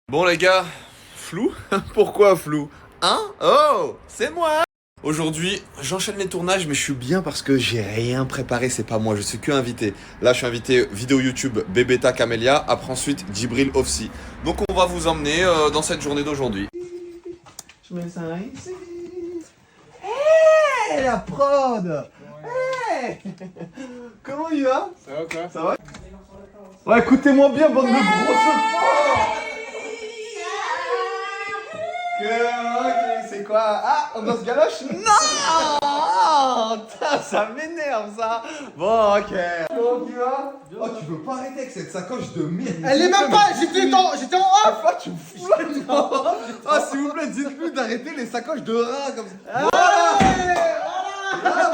Bon les gars, flou? Pourquoi flou? Hein? Oh, c'est moi! Aujourd'hui, j'enchaîne les tournages, mais je suis bien parce que j'ai rien préparé, c'est pas moi, je suis que invité. Là, je suis invité vidéo YouTube Bébéta Camélia, après ensuite Djibril Ofsi. Donc on va vous emmener dans cette journée d'aujourd'hui. Je mets ça ici. Hey, la prod! Hey! Comment il va? Ça va quoi? Ça va? Ouais, écoutez-moi bien, bande de grosses forts! Ok, c'est quoi? Ah, on danse galoche? Non! Putain, ça m'énerve ça! Bon, ok. Comment tu vas? Oh, tu peux pas arrêter avec cette sacoche de merde! Elle est même pas, j'étais en off! Ah, tu me fous là, toi. Ah, s'il vous plaît, dites-lui d'arrêter les sacoches de rats comme ça! Ah,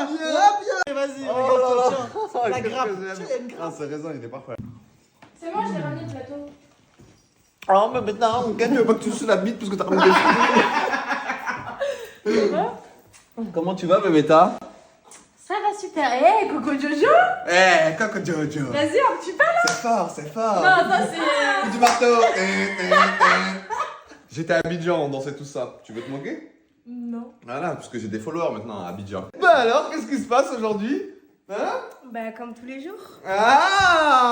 bien! Vas-y, Oh là là. regarde, la Qu'est-ce grappe. que j'aime. Tiens, il y a une grappe. Ah, c'est raison, il est parfait. C'est moi, j'ai ramené le plateau. Oh, mais maintenant, on gagne pas que tu suces la bite parce que t'as ramené des fruits. Comment tu vas, Bébéta? Ça va super. Hé, Coco Jojo. Eh, Coco Jojo. Vas-y, un petit pas là. C'est fort, c'est fort. Non, ça c'est. Du marteau. J'étais à Abidjan, on dansait tout ça. Tu veux te moquer? Non. Voilà, parce que j'ai des followers maintenant à Abidjan. Bah alors, qu'est-ce qui se passe aujourd'hui? Hein? Bah, comme tous les jours.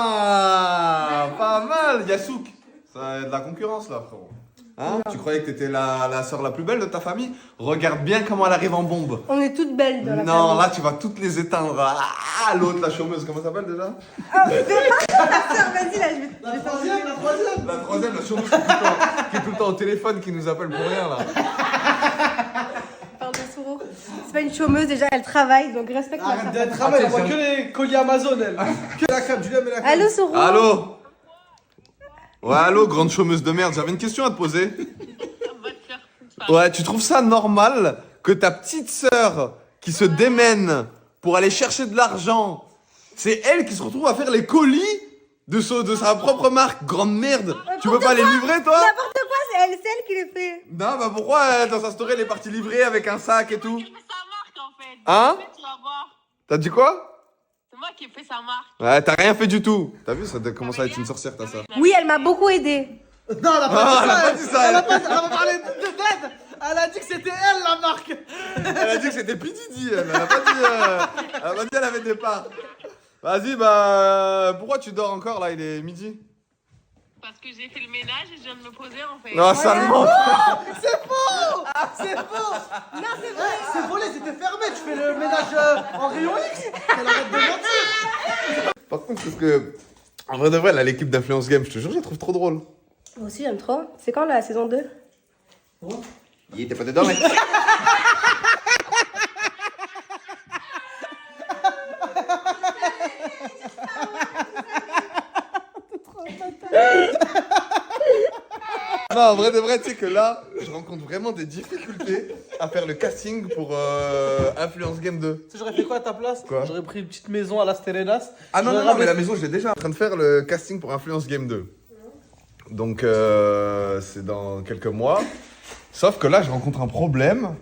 Ah, pas mal, Yasouk. Ça y a de la concurrence là, frérot. Hein? Tu croyais que t'étais la sœur la plus belle de ta famille? Regarde bien comment elle arrive en bombe. On est toutes belles dans la Non, famille. là tu vas toutes les éteindre. Ah, l'autre, la chômeuse, comment ça s'appelle déjà? Vas-y, là, je vais. La troisième. La troisième, la chômeuse qui est tout le temps au téléphone, qui nous appelle pour rien là. Pardon, Souro. C'est pas une chômeuse déjà, elle travaille, donc respecte Arrête la d'être femme. travail, elle voit que les colis Amazon, elle. Que la crème, Julien, mais la crème. Allô, Souro. Allô? Ouais, allô, grande chômeuse de merde, j'avais une question à te poser. Ouais, tu trouves ça normal que ta petite sœur qui se démène pour aller chercher de l'argent, c'est elle qui se retrouve à faire les colis de sa propre marque? Grande merde. Tu veux pas les livrer, toi? N'importe quoi, c'est elle qui les fait. Non, bah pourquoi dans sa story elle est partie livrer avec un sac et tout? Qui fait sa marque en fait. Hein? Tu vas voir. T'as dit quoi? C'est moi qui ai fait sa marque. Ouais, t'as rien fait du tout. T'as vu, ça commence à être une sorcière, ta sœur. Oui, elle m'a beaucoup aidé. Non, elle a pas Ah, dit elle a ça. pas dit ça, Elle a elle. pas parlé d'aide. Elle a dit que c'était elle la marque. Elle a dit que c'était P. Diddy, elle. Elle a pas dit, elle a pas dit elle avait des parts. Vas-y, bah, pourquoi tu dors encore là? Il est midi. Parce que j'ai fait le ménage et je viens de me poser en fait. Non, ça me manque. C'est faux. C'est faux. Non, c'est vrai. C'est volé, c'était fermé. Tu fais le ménage en rayon X. Elle arrête de mentir. Par contre, parce que, en vrai de vrai, là, l'équipe d'Influence Game, je te jure, je la trouve trop drôle. Moi aussi, j'aime trop. C'est quand la saison 2? Il était pas dedans, mec. Non, en vrai de vrai, tu sais que là, je rencontre vraiment des difficultés à faire le casting pour Influence Game 2. Tu sais, j'aurais fait quoi à ta place? Quoi? J'aurais pris une petite maison à Las Terrenas. Ah non, J'aurais non, non, mais ramené- la maison, je l'ai déjà en train de faire le casting pour Influence Game 2. Donc, c'est dans quelques mois. Sauf que là, je rencontre un problème.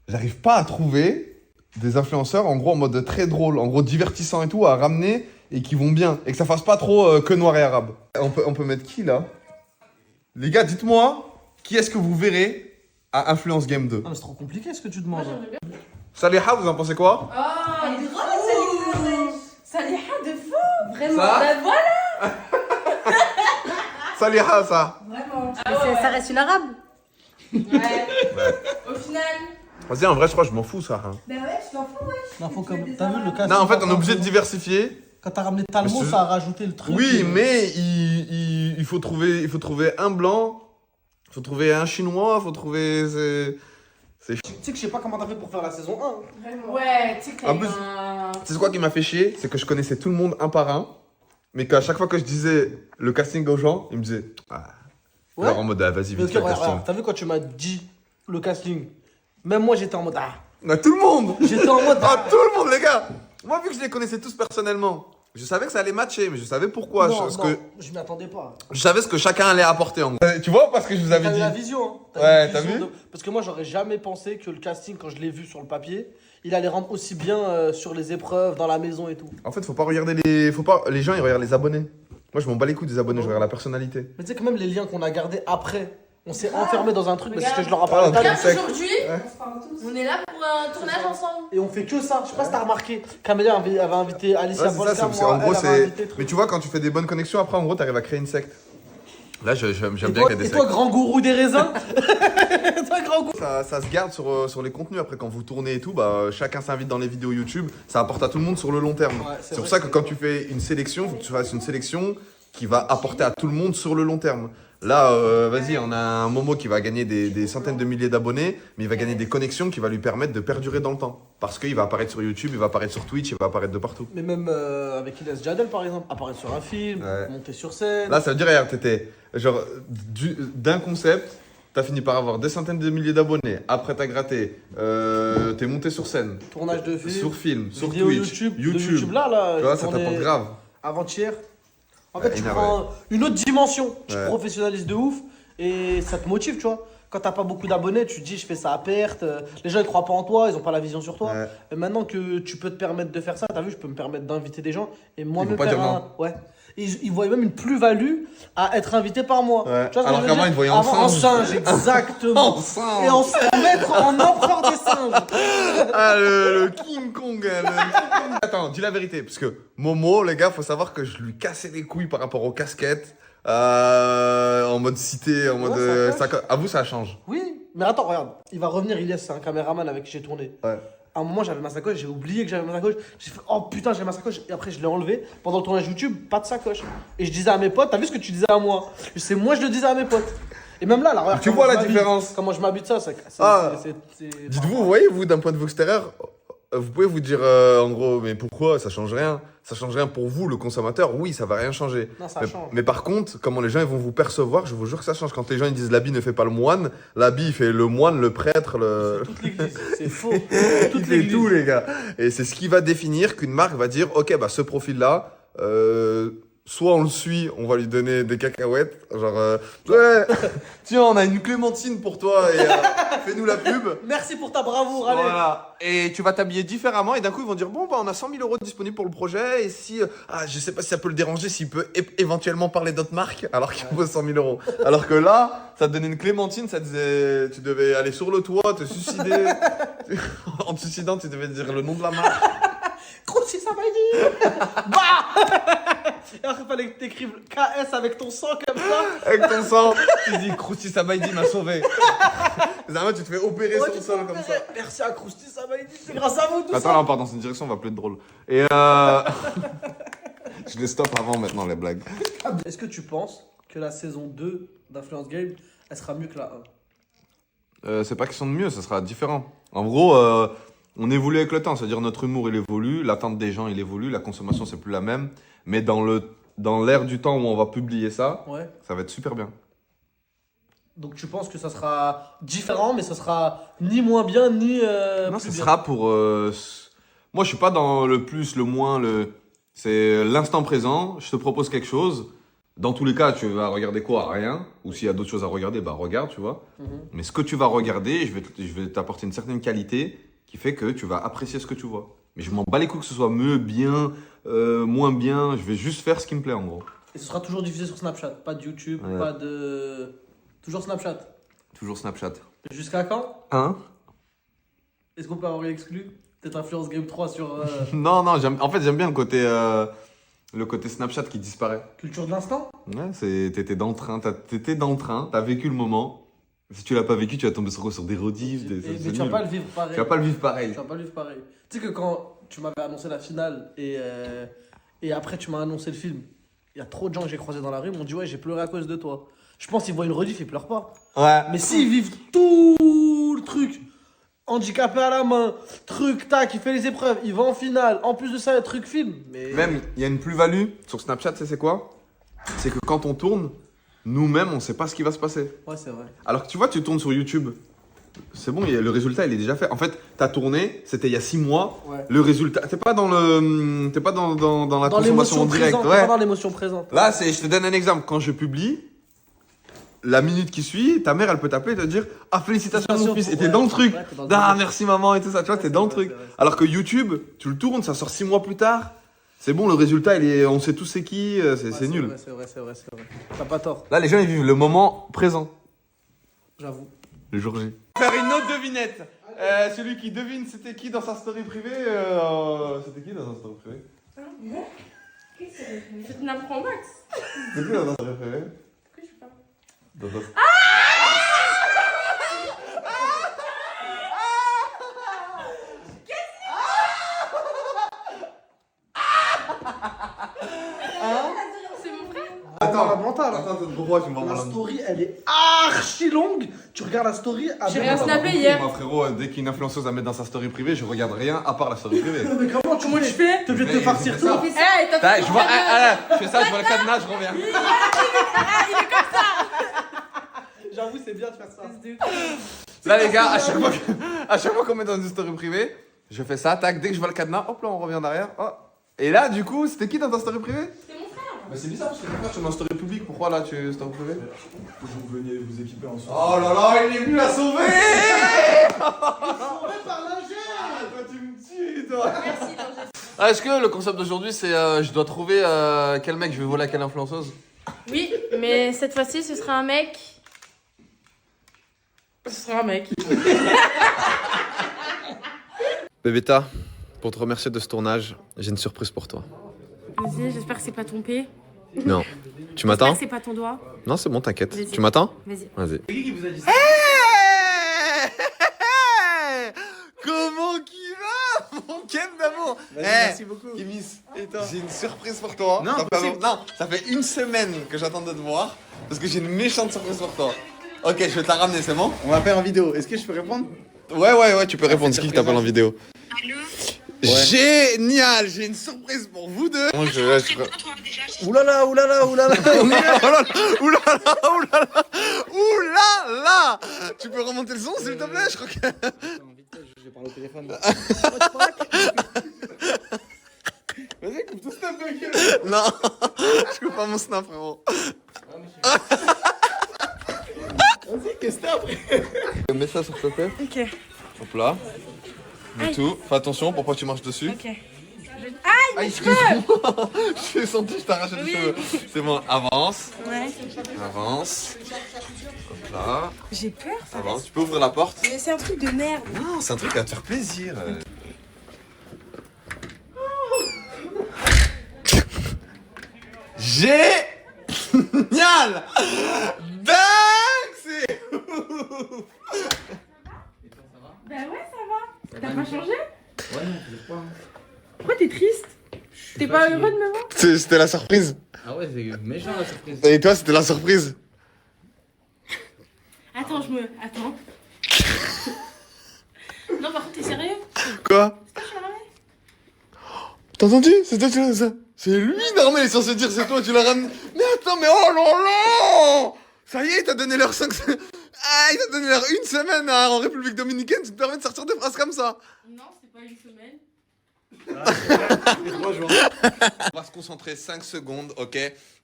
J'arrive pas à trouver des influenceurs, en gros, en mode très drôle, en gros, divertissant et tout, à ramener et qui vont bien. Et que ça fasse pas trop que noir et arabe. On peut mettre qui, là? Les gars, dites-moi, qui est-ce que vous verrez à Influence Game 2? Non, mais c'est trop compliqué ce que tu demandes. Saliha, vous en pensez quoi? Oh, elle est drôle, Saliha de fou. Vraiment. Ça Bah voilà. Saliha, ça. Vraiment. Ça reste une arabe. Ouais. Au final. Vas-y, en vrai, je crois que je m'en fous, ça. Hein. Bah ouais, tu t'en fous, ouais. Non, faut comme. T'as vu le cas? Non, en fait, on est obligé de diversifier. Quand t'as ramené Talmont, Mais ce- ça a rajouté le truc. Oui, mais il faut trouver un blanc, il faut trouver un chinois, il faut trouver... Tu sais que je sais pas comment t'as fait pour faire la saison 1. Ouais, tu sais En plus- C'est quoi qui m'a fait chier? C'est que je connaissais tout le monde un par un, mais qu'à chaque fois que je disais le casting aux gens, ils me disaient... Ah. Ouais. Alors en mode, ah, vas-y, Parce vite, que, le regarde, casting. t'as vu quand tu m'as dit le casting? Même moi j'étais en mode ah. Ah, tout le monde. J'étais en mode Ah, tout le monde, les gars. Moi, vu que je les connaissais tous personnellement, je savais que ça allait matcher, mais je savais pourquoi. non, je, non, je m'y attendais pas. je savais ce que chacun allait apporter, en gros. Tu vois, parce que je vous avais T'as eu dit... la vision, hein. Ouais, eu une t'as vision vu? Parce que moi j'aurais jamais pensé que le casting, quand je l'ai vu sur le papier, il allait rendre aussi bien sur les épreuves, dans la maison et tout. En fait, faut pas regarder les... Les gens, ils regardent les abonnés. Moi, je m'en bats les couilles des abonnés, je regarde la personnalité. Mais tu sais que même les liens qu'on a gardés après, on s'est enfermé dans un truc, mais c'est ce que je leur ai Ah, parlé tout à l'heure. Regarde, aujourd'hui, on est là pour un tournage ensemble. Et on fait que ça. Je sais pas si t'as remarqué. Camélia avait invité Alicia Ouais, c'est ça, Polka, c'est parce moi, qu'en gros, elle avait c'est. invité truc. Mais tu vois, quand tu fais des bonnes connexions, après, en gros, t'arrives à créer une secte. Là, j'aime bien qu'il y ait des Et sectes. toi, grand gourou des raisins toi, grand gourou. Ça se garde sur les contenus. Après, quand vous tournez et tout, bah, chacun s'invite dans les vidéos YouTube. Ça apporte à tout le monde sur le long terme. Ouais, c'est pour ça que quand tu fais une sélection, il faut que tu fasses une sélection qui va apporter à tout le monde sur le long terme. Là, vas-y, on a un Momo qui va gagner des centaines de milliers d'abonnés, mais il va gagner des connexions qui va lui permettre de perdurer dans le temps. Parce qu'il va apparaître sur YouTube, il va apparaître sur Twitch, il va apparaître de partout. Mais même avec Ilyes Jadel, par exemple, apparaître sur un film, Ouais. monter sur scène. Là, ça veut dire, regarde, t'étais genre d'un concept, t'as fini par avoir des centaines de milliers d'abonnés. Après, t'as gratté, t'es monté sur scène, Tournage de film. sur film, sur vidéo Twitch, YouTube. De YouTube là, Tu vois, j'ai ça tourné t'apporte grave. avant-hier. En Ouais, fait, tu énervé. prends une autre dimension. Tu te Ouais. professionnalises de ouf et ça te motive, tu vois. Quand t'as pas beaucoup d'abonnés, tu te dis je fais ça à perte. Les gens ils croient pas en toi, ils ont pas la vision sur toi. Ouais. Et maintenant que tu peux te permettre de faire ça, t'as vu, je peux me permettre d'inviter des gens et moi Ils me vont pas faire dire un. non. Ouais. Ils voient même une plus-value à être invité par moi. Ouais. Tu vois ce que Alors je veux qu'avant, dire ils te voyaient en Avant, singe. exactement. En singe. Et en maître en empereur des singes. Ah, le King Kong, le King Kong. Attends, dis la vérité, parce que Momo, les gars, faut savoir que je lui cassais les couilles par rapport aux casquettes, en mode cité, en mode Ouais, ça à vous, ça change. Oui, mais attends, regarde, il va revenir, Ilyes, c'est un caméraman avec qui j'ai tourné. Ouais. À un moment, j'avais ma sacoche, j'ai oublié que j'avais ma sacoche. J'ai fait, oh putain, j'ai ma sacoche. Et après, je l'ai enlevé. Pendant le tournage YouTube, pas de sacoche. Et je disais à mes potes, t'as vu ce que tu disais à moi? C'est moi, je le disais à mes potes. Et même là, regarde. Tu comment vois je la m'habille. différence? Comment je m'habite ça, Ah. Dites-vous, vous voyez, vous, d'un point de vue extérieur, vous pouvez vous dire, en gros, mais pourquoi ça change rien? Ça change rien pour vous, le consommateur. Oui, ça va rien changer. Non, ça mais, change. mais par contre, comment les gens ils vont vous percevoir, je vous jure que ça change. Quand les gens ils disent l'habit ne fait pas le moine, l'habit il fait le moine, le prêtre, le. Toute l'église, c'est faux. Il Toute fait l'église. tout, les gars. Et c'est ce qui va définir qu'une marque va dire, ok, bah ce profil-là, soit on le suit, on va lui donner des cacahuètes, genre, ouais, tiens, on a une clémentine pour toi et fais-nous la pub. Merci pour ta bravoure, allez. Voilà. Et tu vas t'habiller différemment et d'un coup ils vont dire bon bah on a 100 000 € disponibles pour le projet et si je sais pas si ça peut le déranger s'il peut éventuellement parler d'autres marques alors qu'il vaut 100 000 €. Alors que là ça te donnait une clémentine, ça disait tu devais aller sur le toit, te suicider. En te suicidant tu devais dire le nom de la marque. Crousty Sabaïdi. Bah. Et après, il fallait que t'écrives KS avec ton sang comme ça. Avec ton sang, tu dis Crousty Sabaïdi m'a sauvé. Généralement tu te fais opérer Ouais, sur tu le sol peux comme opérer. ça. Merci à Crousty Sabaïdi, c'est grâce à vous tout Attends ça. là on part dans une direction, on va plus être drôle. Et je les stoppe avant maintenant les blagues. Est-ce que tu penses que la saison 2 d'Influence Game, elle sera mieux que la 1? C'est pas question de mieux, ça sera différent. En gros, on évolue avec le temps, c'est-à-dire notre humour il évolue, l'attente des gens il évolue, la consommation c'est plus la même, mais dans l'ère du temps où on va publier ça, Ouais. ça va être super bien. Donc tu penses que ça sera différent, mais ça sera ni moins bien, ni Non, plus ça bien. sera pour. Moi, je suis pas dans le plus, le moins, c'est l'instant présent. Je te propose quelque chose. Dans tous les cas, tu vas regarder quoi? Rien. Ou s'il y a d'autres choses à regarder, bah regarde, tu vois. Mhm. Mais ce que tu vas regarder, je vais t'apporter une certaine qualité qui fait que tu vas apprécier ce que tu vois. Mais je m'en bats les couilles que ce soit mieux, bien, moins bien. Je vais juste faire ce qui me plaît en gros. Et ce sera toujours diffusé sur Snapchat, pas de YouTube, Ouais. pas de... Toujours Snapchat. Toujours Snapchat. Jusqu'à quand? Hein? Est-ce qu'on peut avoir une exclu? Peut-être Influence Game 3 sur Non, non, en fait, j'aime bien le côté Snapchat qui disparaît. Culture de l'instant? Ouais, t'étais dans le train, t'as vécu le moment. Si tu l'as pas vécu, tu vas tomber sur des rediffs, Mais c'est tu vas nul. pas le vivre pareil. Tu vas pas le vivre pareil. Tu vas pas le vivre pareil. Tu sais que quand tu m'avais annoncé la finale et après tu m'as annoncé le film, il y a trop de gens que j'ai croisés dans la rue, m'ont dit ouais, j'ai pleuré à cause de toi. Je pense qu'ils voient une rediff, ils pleurent pas. Ouais. Mais s'ils vivent tout le truc, handicapé à la main, truc, tac, il fait les épreuves, il va en finale, en plus de ça, truc film. Mais... Même, il y a une plus-value sur Snapchat, c'est quoi? C'est que quand on tourne, nous-mêmes, on sait pas ce qui va se passer. Ouais, c'est vrai. Alors que tu vois, tu tournes sur YouTube. C'est bon, le résultat, il est déjà fait. En fait, t'as tourné, c'était il y a 6 mois. Ouais. Le résultat, t'es pas dans la consommation en direct. présente, Ouais. pas dans l'émotion présente. Là, je te donne un exemple. Quand je publie, la minute qui suit, ta mère, elle peut t'appeler et te dire ah, félicitations, mon fils. Et t'es Ouais. dans le truc. Ouais, t'es dans le Ah, truc. merci maman et tout ça. Tu vois, t'es dans le C'est vrai, truc. c'est vrai. Alors que YouTube, tu le tournes, ça sort 6 mois plus tard. C'est bon, le résultat, on sait tous c'est qui, c'est nul. C'est vrai. T'as pas tort, Là, les gens, ils vivent le moment présent. j'avoue. Le jour J. Faire une autre devinette. Celui qui devine c'était qui dans sa story privée. C'était qui dans sa story privée? C'est une impro max. C'était qui dans sa story privée? Que je parle. Dans ta... C'est mon frère. Attends, la mentale. Attends, pourquoi tu me La rends story, elle est archi longue. Tu regardes la story. J'ai rien snappé hier. Moi, frérot, dès qu'une influenceuse va mettre dans sa story privée, je regarde rien à part la story privée. Mais comment tu fais? T'es obligé de te farcir tout. Eh, t'as Je vois, je fais ça, je vois le cadenas, je reviens. J'avoue, c'est bien de faire ça. Là, les gars, à chaque fois qu'on met dans une story privée, je fais ça, tac, dès que je vois le cadenas, hop là, on revient derrière. Oh. Et là, du coup, c'était qui dans ta story privée? C'est mon frère. Bah, c'est bizarre parce que ton frère, tu es dans story publique, pourquoi là, tu es story privée? Vous veniez vous équiper ensemble. Oh là là, il est venu la sauver! Sauvé par l'ingé. Toi, tu me tues, toi! Merci, Danger. Est-ce que le concept d'aujourd'hui, c'est je dois trouver quel mec je vais voler à quelle influenceuse? Oui, mais cette fois-ci, ce sera un mec. Ce sera un mec. Bébéta, pour te remercier de ce tournage, j'ai une surprise pour toi. Vas-y, j'espère que c'est pas ton pied. Non. Tu J'espère m'attends? que c'est pas ton doigt. Non, c'est bon, t'inquiète. Vas-y. Tu m'attends? Vas-y. Vas-y. C'est qui vous a dit ça? Comment qui va, mon Ken d'amour? Merci beaucoup. Kimis, j'ai une surprise pour toi. Non, Ça fait une semaine que j'attends de te voir parce que j'ai une méchante surprise pour toi. Ok, je vais te la ramener, c'est bon? On va faire en vidéo. Est-ce que je peux répondre? Ouais, tu peux répondre. C'est qui t'appelle en vidéo? Allô? Génial, j'ai une surprise pour vous deux. Moi, Oulala. Oulala. Tu peux remonter le son, s'il te plaît? Je crois que... J'ai parlé au téléphone. Vas-y, coupe tout snap, mec. Non, je coupe pas mon snap, frérot. Vas-y, qu'est-ce que t'as après? Mets ça sur ta tête. Ok. Hop là. Mets tout. Fais attention pour pas que tu marches dessus. Ok. Aïe, excuse-moi. J'ai senti que je t'arrachais les cheveux. C'est bon, avance. Ouais. Avance. Hop là. J'ai peur. Avance. Tu peux ouvrir la porte? Mais c'est un truc de merde. Non, c'est un truc à te faire plaisir. Génial! Dingue! C'est ouf! Bah ouais, ça va. T'as pas changé? Ouais, non, je sais pas. Pourquoi t'es triste? T'es pas heureux de me voir? C'était la surprise. Ah ouais, c'est méchant la surprise. Et toi, c'était la surprise. Attends, Attends. Non, par contre, t'es sérieux? Quoi? C'est toi qui l'as ramené? T'as entendu? C'est toi qui l'as ça. C'est lui, normal, il est censé dire c'est toi, tu l'as ramené. Mais attends, mais oh là là! Ça y est, il t'a donné l'heure 5 semaines. Ah, il t'a donné l'heure une semaine en République Dominicaine, tu te permets de sortir des phrases comme ça. Non, c'est pas une semaine. On va se concentrer 5 secondes, ok?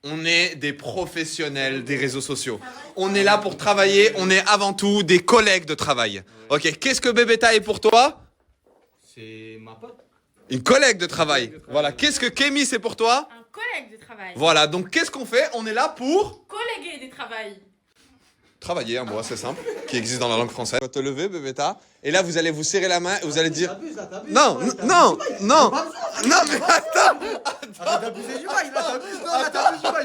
On est des professionnels des réseaux sociaux. On est là pour travailler, on est avant tout des collègues de travail. Ok, qu'est-ce que Bébéta est pour toi? C'est ma pote. Une collègue de travail. Voilà, qu'est-ce que Kémy c'est pour toi? Un collègue de travail. Voilà, donc qu'est-ce qu'on fait? On est là pour Collèguer des travails. travailler, un mot assez simple, qui existe dans la langue française. Tu vas te lever, Bébéta, et là vous allez vous serrer la main et vous allez dire... T'abuses là, t'abuses. Non, non, non, non, mais attends. T'as abusé du bail, là, t'abuses. Non, là, t'abuses du bail.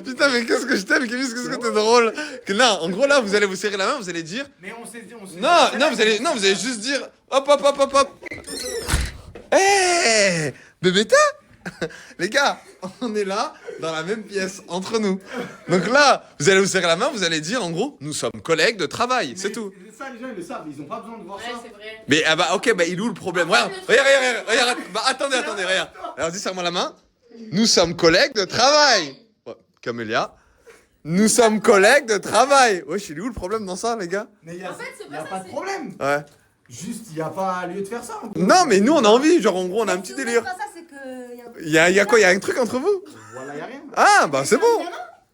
Putain, mais qu'est-ce que je t'aime, Kémy, qu'est-ce que t'es drôle. Non, en gros, là, vous allez vous serrer la main, vous allez dire... Mais on s'est dit, Non, vous allez juste dire... Hop. Hé, Bébéta. Les gars, on est là, dans la même pièce, entre nous. Donc là, vous allez vous serrer la main, vous allez dire, en gros, nous sommes collègues de travail, c'est tout. Ça, les gens, ils le savent. Ils ont pas besoin de voir Ouais, ça. c'est vrai. Mais ah bah ok, bah il est où le problème? Regarde. Bah attendez, regarde. Alors dis, serre-moi la main. Nous sommes collègues de travail. Ouais, Camélia. Nous sommes collègues de travail. Wesh, il est où le problème dans ça, les gars? Mais En fait, c'est y a pas pas ça, de c'est- problème. Ouais. Juste, il y a pas lieu de faire ça. Non, mais nous on a envie, genre en gros on a un petit délire. Ça, c'est que. Il y a quoi? Il y a un truc entre vous? Voilà, y a rien. Ah bah c'est bon.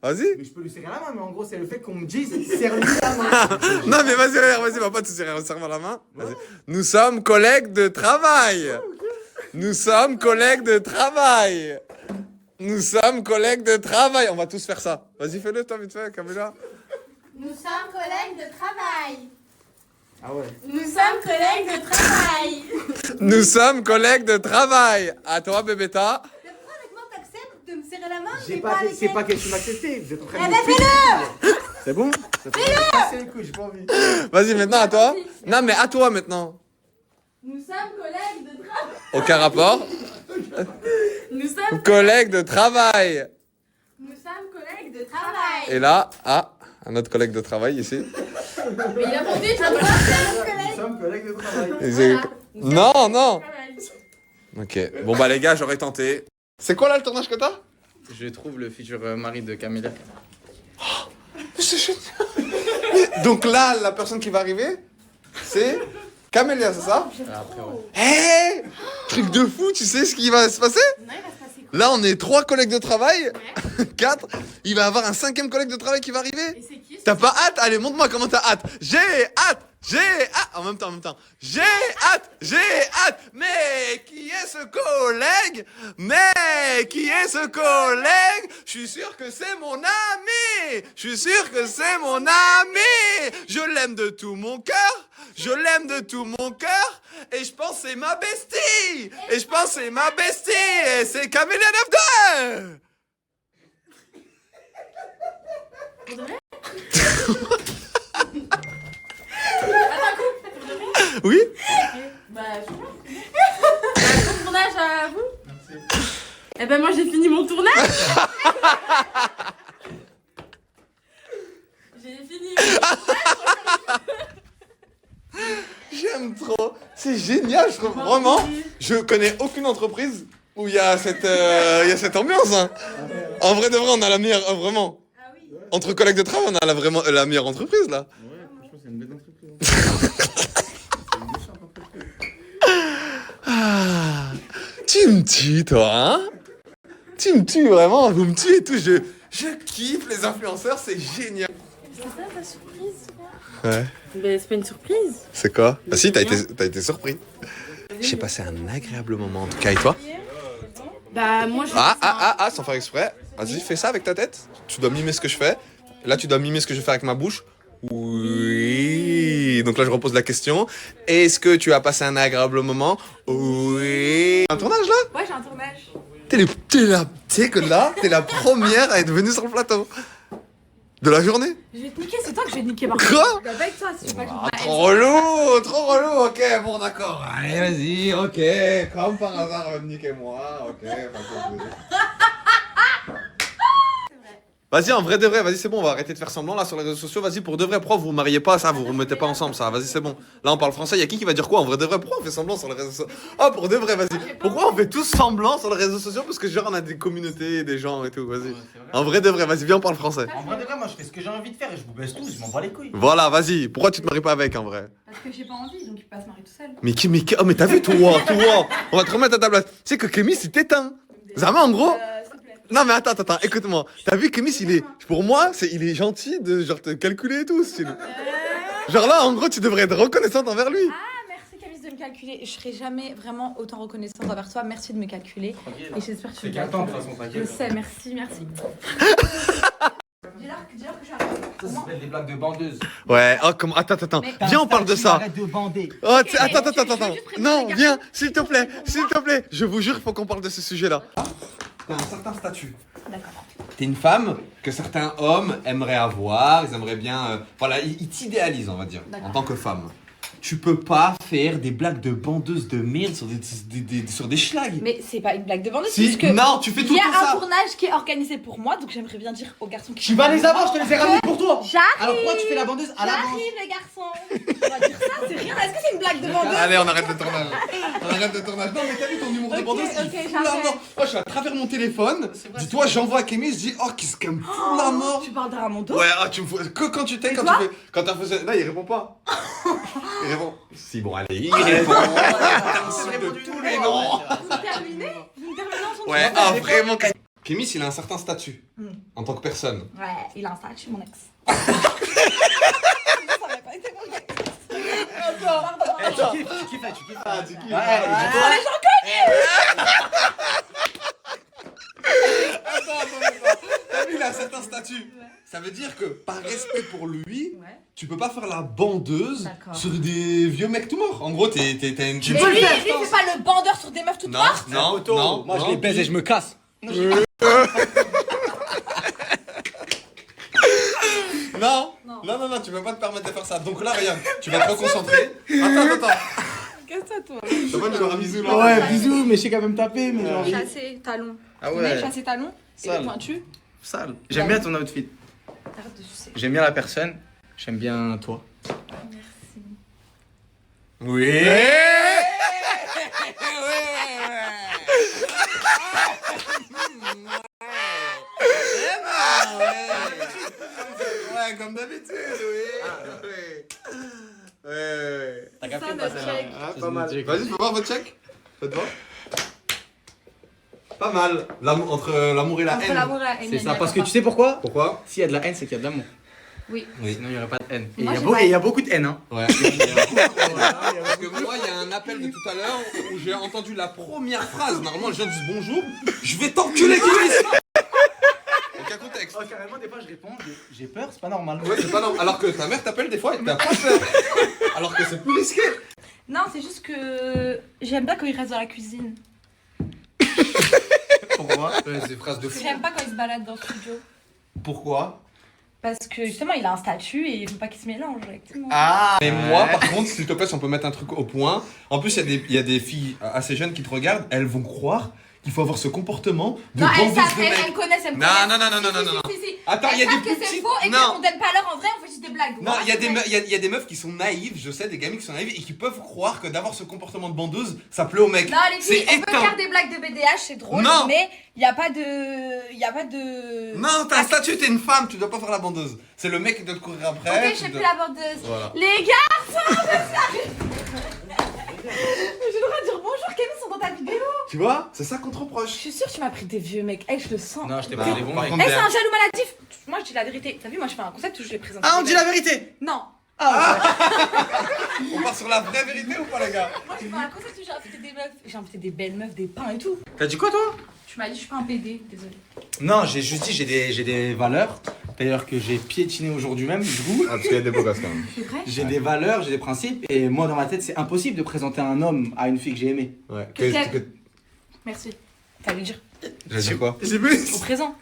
Vas-y. Mais je peux lui serrer la main, mais en gros, c'est le fait qu'on me dise serre-lui la main. Non mais vas-y, va pas te serrer, serre-moi la main. Vas-y. Nous sommes collègues de travail. Nous sommes collègues de travail. Nous sommes collègues de travail. On va tous faire ça. Vas-y, fais-le, toi, vite fait, Camilla. Nous sommes collègues de travail. Ah ouais. Nous sommes collègues de travail. Nous sommes collègues de travail. À toi, Bébéta. Mais pourquoi avec moi t'acceptes de me serrer la main? C'est pas question d'accepter. Vous êtes en train de Eh me ben fais-le. C'est bon? Fais-le. Les couilles, j'ai pas envie. Vas-y, maintenant, à toi. Non, mais à toi, maintenant. Nous sommes collègues de travail. Aucun rapport. Nous sommes Collègues de travail. collègues de travail. Et là, un autre collègue de travail ici. Mais il a compris, tu vois. Nous sommes collègues de travail. Et c'est- Non. Ok. Bon, bah, les gars, j'aurais tenté. C'est quoi là le tournage que t'as? Je trouve le futur mari de Camilla. C'est génial. Donc là, la personne qui va arriver, c'est Camélia, c'est ça? Après, ouais. Hé Truc de fou, tu sais ce qui va se passer? Non, il va se passer quoi? Là, on est 3 collègues de travail. 4. Il va y avoir un 5e collègue de travail qui va arriver. Et c'est qui? T'as pas hâte? Allez, montre-moi comment t'as hâte. J'ai hâte. En même temps. J'ai hâte. Mais qui est ce collègue? Je suis sûr que c'est mon ami. Je l'aime de tout mon cœur. Et je pense que c'est ma bestie. Et c'est Camélia 92. Oui? Bah, je bon tournage à vous. Merci. Eh ben, moi, j'ai fini mon tournage. J'aime trop. C'est génial, je trouve. Vraiment, je connais aucune entreprise où il y a cette ambiance. Hein. En vrai de vrai, on a la meilleure, vraiment. Ah oui. Entre collègues de travail, on a vraiment la meilleure entreprise là. Ouais, franchement, c'est une belle entreprise. Ah, tu me tues, toi, hein? Tu me tues vraiment, vous me tuez et tout. Je kiffe les influenceurs, c'est génial. C'est ça ta surprise? Ouais. Ben, c'est pas une surprise. C'est quoi? Ah si, t'as été surpris. J'ai passé un agréable moment en tout cas, et toi? Bah, moi, je. Sans faire exprès. Vas-y, fais ça avec ta tête. Tu dois mimer ce que je fais. Là, tu dois mimer ce que je fais avec ma bouche. Oui. Donc là, je repose la question. Est-ce que tu as passé un agréable moment? Oui. Un tournage là? Ouais, j'ai un tournage. Tu sais que là, t'es la première à être venue sur le plateau. De la journée? Je vais te niquer, c'est toi que je vais te niquer par Quoi? contre. Bah, avec toi, si tu veux pas que je me Trop relou, ok, bon d'accord. Allez, vas-y, ok, comme par hasard, niquez-moi, ok, pas de soucis. Vas-y, en vrai de vrai, vas-y, c'est bon, on va arrêter de faire semblant là sur les réseaux sociaux. Vas-y, pour de vrai, pourquoi vous vous mariez pas, ça, vous vous remettez pas ensemble, ça, vas-y, c'est bon. Là, on parle français, y'a qui va dire quoi? En vrai de vrai, pourquoi on fait semblant sur les réseaux sociaux? Oh, pour de vrai, vas-y. Pourquoi on fait tous semblant sur les réseaux sociaux? Parce que genre, on a des communautés, des gens et tout, vas-y. En vrai de vrai, vas-y, viens, on parle français. En vrai de vrai, moi je fais ce que j'ai envie de faire et je vous baisse tous, je m'en bats les couilles. Voilà, vas-y, pourquoi tu te maries pas avec en vrai? Parce que j'ai pas envie, donc il peut pas se marier tout seul. Oh, mais t'as vu, toi, on va te remettre à ta place. Tu sais que Kémis, il t'éteint. Zama, en gros. S'il te plaît. Non, mais attends, écoute-moi. T'as vu, Kémis, pour moi, il est gentil de genre te calculer et tout, style. Genre là, en gros, tu devrais être reconnaissante envers lui. Ah, merci Camille de me calculer. Je serai jamais vraiment autant reconnaissante envers toi. Merci de me calculer. Et j'espère que tu C'est me qu'un temps de calcules. toute façon, Je t'inquiète. sais, merci. Dis-leur que je suis arrivée. Ça s'appelle des blagues de bandeuse. Ouais, oh, comment. Attends. Mais- Viens, on parle de ça. Arrête de bander. Oh, Ok, attends. je veux juste prévenir Non, les viens, garçons. s'il te plaît. Je vous jure, faut qu'on parle de ce sujet-là. T'as un certain statut. D'accord. T'es une femme que certains hommes aimeraient avoir, ils aimeraient bien... voilà, ils t'idéalisent, on va dire, en tant que femme. Tu peux pas faire des blagues de bandeuse de merde sur des schlags. Mais c'est pas une blague de vendeuse, Si, c'est juste que non, tu fais tout il y le temps a un ça. tournage qui est organisé pour moi, donc j'aimerais bien dire aux garçons qui Tu vas les avoir, je te les ai ramenés pour toi. J'arrive. Alors pourquoi tu fais la bandeuse à l'avance? J'arrive les garçons. On va dire ça, c'est rien. Est-ce que c'est une blague de vendeuse? Allez, on arrête le tournage. Non, mais t'as vu ton numéro de Ok, bandeuse, il ok, fout la j'arrête. mort. Oh, je suis à travers mon téléphone. Dis-toi, j'envoie à Kémy, je dis, oh, qu'est-ce qu'elle me fout la mort. Tu parles derrière mon dos? Ouais, tu me fous. Que quand tu t'es, Et quand toi tu fais. Quand t'as fait. Là, il répond pas. Il répond. Si, bon, allez, il répond. De tous les noms. Vous terminez en son Ouais, tour. ah, vraiment. Kémy, il a un certain statut en tant que personne. Ouais, il a un statut, mon ex. Ça aurait pas été mon ex. Tu kiffes. Ah, tu kiffes. Ouais, T'as vu, il a un certain statut. Ça veut dire que par respect pour lui, Ouais. tu peux pas faire la bandeuse D'accord. sur des vieux mecs tout morts. En gros, t'as une. Mais lui, c'est pas le bandeur sur des meufs toutes Non, mortes. non, non. Moi, je non. les baise et je me casse. Non, Non. non, non, non, tu peux pas te permettre de faire ça. Donc là, regarde, tu vas te reconcentrer. Attends. Qu'est-ce que toi? Ça va, tu leur un bisou là. Ouais, bisous, mais je sais quand même taper, mais j'ai envie. Chassé, talon. Ah Tu ouais. mets chassé, talon et Sale. le pointu. Sale. J'aime bien ton outfit. Arrête de sucer. J'aime bien la personne. J'aime bien toi. Merci. Oui. Ouais, comme d'habitude, oui. Ouais. T'as Ça, notre check. Ah, pas mal. Vas-y, fais voir votre check. Faites voir. Pas mal. Entre l'amour et la Entre haine. l'amour et la haine. C'est ça, parce que tu sais pourquoi? Pourquoi? S'il y a de la haine, c'est qu'il y a de l'amour. Oui. Sinon, il n'y aurait pas de haine. Et Moi, il y a j'ai beau- pas- et il y a beaucoup de haine, hein. Ouais. Parce que moi, il y a un appel de tout à l'heure où j'ai entendu la première phrase. Normalement, les gens disent bonjour. Je vais t'enculer, Chris. Aucun contexte. Oh, carrément, des fois, je réponds, j'ai peur, c'est pas normal. Ouais, c'est pas normal. Alors que ta mère t'appelle des fois et t'as pas peur. Alors que c'est plus risqué. Non, c'est juste que j'aime pas quand il reste dans la cuisine. Pourquoi? Ouais, c'est des phrases de fou. J'aime pas quand il se balade dans le studio. Pourquoi? Parce que justement, il a un statut et il veut pas qu'il se mélange avec tout le monde. Ah. Mais moi, par contre, s'il te plaît, si on peut mettre un truc au point. En plus, il y a des filles assez jeunes qui te regardent. Elles vont croire qu'il faut avoir ce comportement de Non, elles bandeuse savent, de elles mecs. me connaissent, elles me Non, connaissent. non, non, non, non, Si, non, non. si, si. Attends, il y a Elles des savent plus que c'est petits. faux et Non. qu'on donne pas l'heure en vrai, on fait juste des blagues. Non, il y a des meufs. il y a des meufs qui sont naïves, je sais, des gamines qui sont naïves et qui peuvent croire que d'avoir ce comportement de bandeuse, ça plaît aux mecs. Non, les filles, C'est on peut éteint. faire des blagues de BDH, c'est drôle, Non. mais il y a pas de. Il y a pas de. Non, t'as un statut, t'es une femme, tu dois pas faire la bandeuse. C'est le mec qui doit te courir après. Ok, je tu fais dois- plus la bandeuse. Voilà. Les garçons, j'ai le droit de dire bonjour, Kevin, ils sont dans ta vidéo. Tu vois, c'est ça qu'on te Je reproche. suis sûre que tu m'as pris des vieux mecs. Eh, je le sens. Non, je t'ai Bah, pas des bons par mecs. contre, Eh, c'est un jaloux maladif. Moi, je dis la vérité. T'as vu, moi, je fais un concept où je les présente. Ah, on dit la vérité! Non. On part sur la vraie vérité ou pas, les gars? Moi, je fais un concept où j'ai invité des meufs. J'ai invité des belles meufs, des pains et tout. T'as dit quoi, toi? Tu m'as dit, je suis pas un PD, désolé. Non, j'ai juste dit, j'ai des valeurs. D'ailleurs, que j'ai piétiné aujourd'hui même, du coup. Ah, parce qu'il y a des beaux gosses quand même. C'est vrai? J'ai des valeurs, j'ai des principes, et moi, dans ma tête, c'est impossible de présenter un homme à une fille que j'ai aimée. Ouais. Merci. T'allais dire. J'ai dit quoi? J'ai vu. Au présent.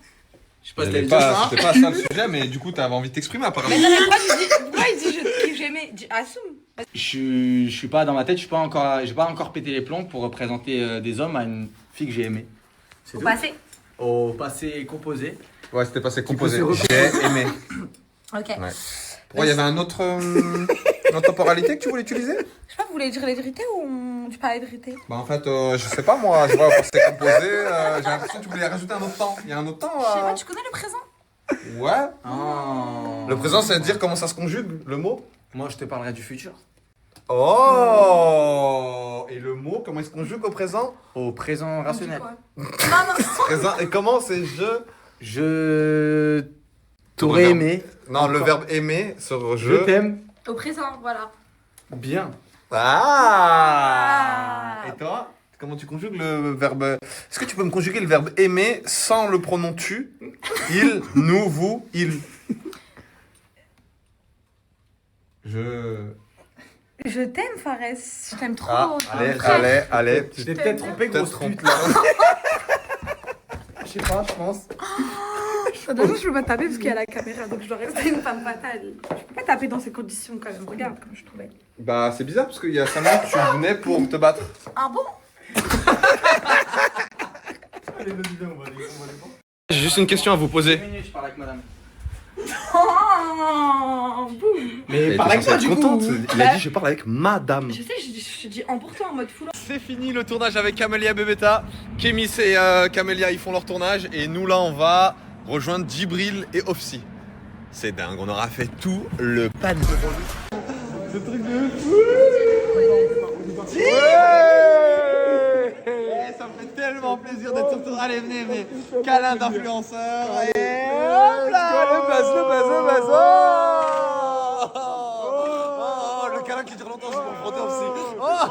Je sais pas si C'était t'avais dit ça. pas ça le sujet, mais du coup, t'avais envie de t'exprimer apparemment. Mais non, mais pourquoi il dit que j'aimais? Assume. Je suis pas dans ma tête, j'ai pas encore pété les plombs pour représenter des hommes à une fille que j'ai aimée. C'est Au tout. passé. Au passé composé. Ouais, c'était passé composé. peux se J'ai aimé. Ok. Ouais. Pourquoi il y avait une autre temporalité que tu voulais utiliser? Je sais pas, vous voulez dire les vérités ou tu parlais de vérité? Bah en fait, je sais pas moi, je vois au passé composé, j'ai l'impression que tu voulais rajouter un autre temps. Il y a un autre temps Je sais pas, tu connais le présent? Ouais. Oh. Le présent, c'est dire comment ça se conjugue, le mot. Moi, je te parlerai du futur. Oh. Et le mot, comment il se conjugue au présent? Au présent rationnel. Quoi? Non, non. Présent. Et comment c'est Je t'aurais Verbe. aimé. Non, le Encore. verbe aimer sur Je t'aime Au présent, voilà. bien. Ah. Ah. Et toi, comment tu conjugues le verbe? Est-ce que tu peux me conjuguer le verbe aimer sans le pronom tu? Il, nous, vous, il. Je t'aime, Fares. Je t'aime trop. Ah, T'es un allez, frère. allez. Je t'ai peut-être trompé, Peut-être grosse trompé. pute, là. Je sais pas, je pense. D'abord, je peux pas taper parce qu'il y a la caméra, donc je dois rester une femme fatale. Je peux pas taper dans ces conditions quand même. Regarde comme je trouvais. Bah, c'est bizarre parce qu'il y a 5 minutes, tu venais pour te battre. Ah bon? J'ai juste une question à vous poser. Je parle avec madame. Oh, boum. Mais parle avec moi, du coup. Il a dit je parle avec madame. Je sais, je dis emportant en mode foulard. C'est fini le tournage avec Camélia Bebeta. Kémis et Camélia ils font leur tournage et nous là on va rejoindre Djibril et Ofsi. C'est dingue, on aura fait tout le pan devant nous. Ce truc de fou. Ça me fait tellement plaisir d'être sur le tournage. Allez venez, venez. Câlin d'influenceur. Et hop là, le buzz. Oh, le câlin qui dure longtemps, c'est pour frotter aussi. Oh.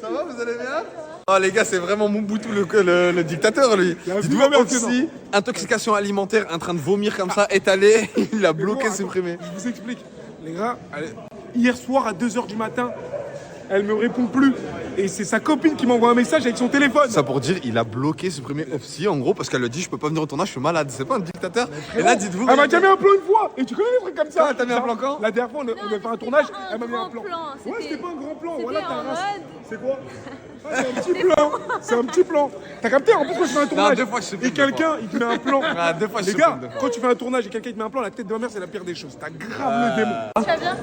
Ça Ça va, vous allez bien? Oh les gars, c'est vraiment Mobutu le dictateur lui. Dites-vous aussi, intoxication alimentaire, en train de vomir comme ça, étalé, il a bloqué, supprimé. Je vous explique. Les gars, hier soir à 2h du matin, elle me répond plus. Et c'est sa copine qui m'envoie un message avec son téléphone. Ça pour dire, il a bloqué, supprimé Offsi en gros parce qu'elle le dit, je peux pas venir au tournage, je suis malade. C'est pas un dictateur. Et là, dites-vous. Elle m'a déjà mis un plan une fois. Et tu connais les trucs comme ça? Ah, t'as mis un plan quand? La dernière fois, on devait faire un tournage, elle m'a mis un plan. C'était- Ouais, c'était pas un grand plan. c'était Voilà, en ta race. mode- C'est quoi? Ah, c'est un petit plan. C'est un petit plan. T'as capté hein, pourquoi je fais un tournage? 2 fois je supprime, Et quelqu'un, il te met un plan. Ah, 2 fois je Les supprime, gars, 2 fois. quand tu fais un tournage et quelqu'un te met un plan, la tête de ma mère, c'est la pire des choses. T'as grave le démon. Tu vas bien?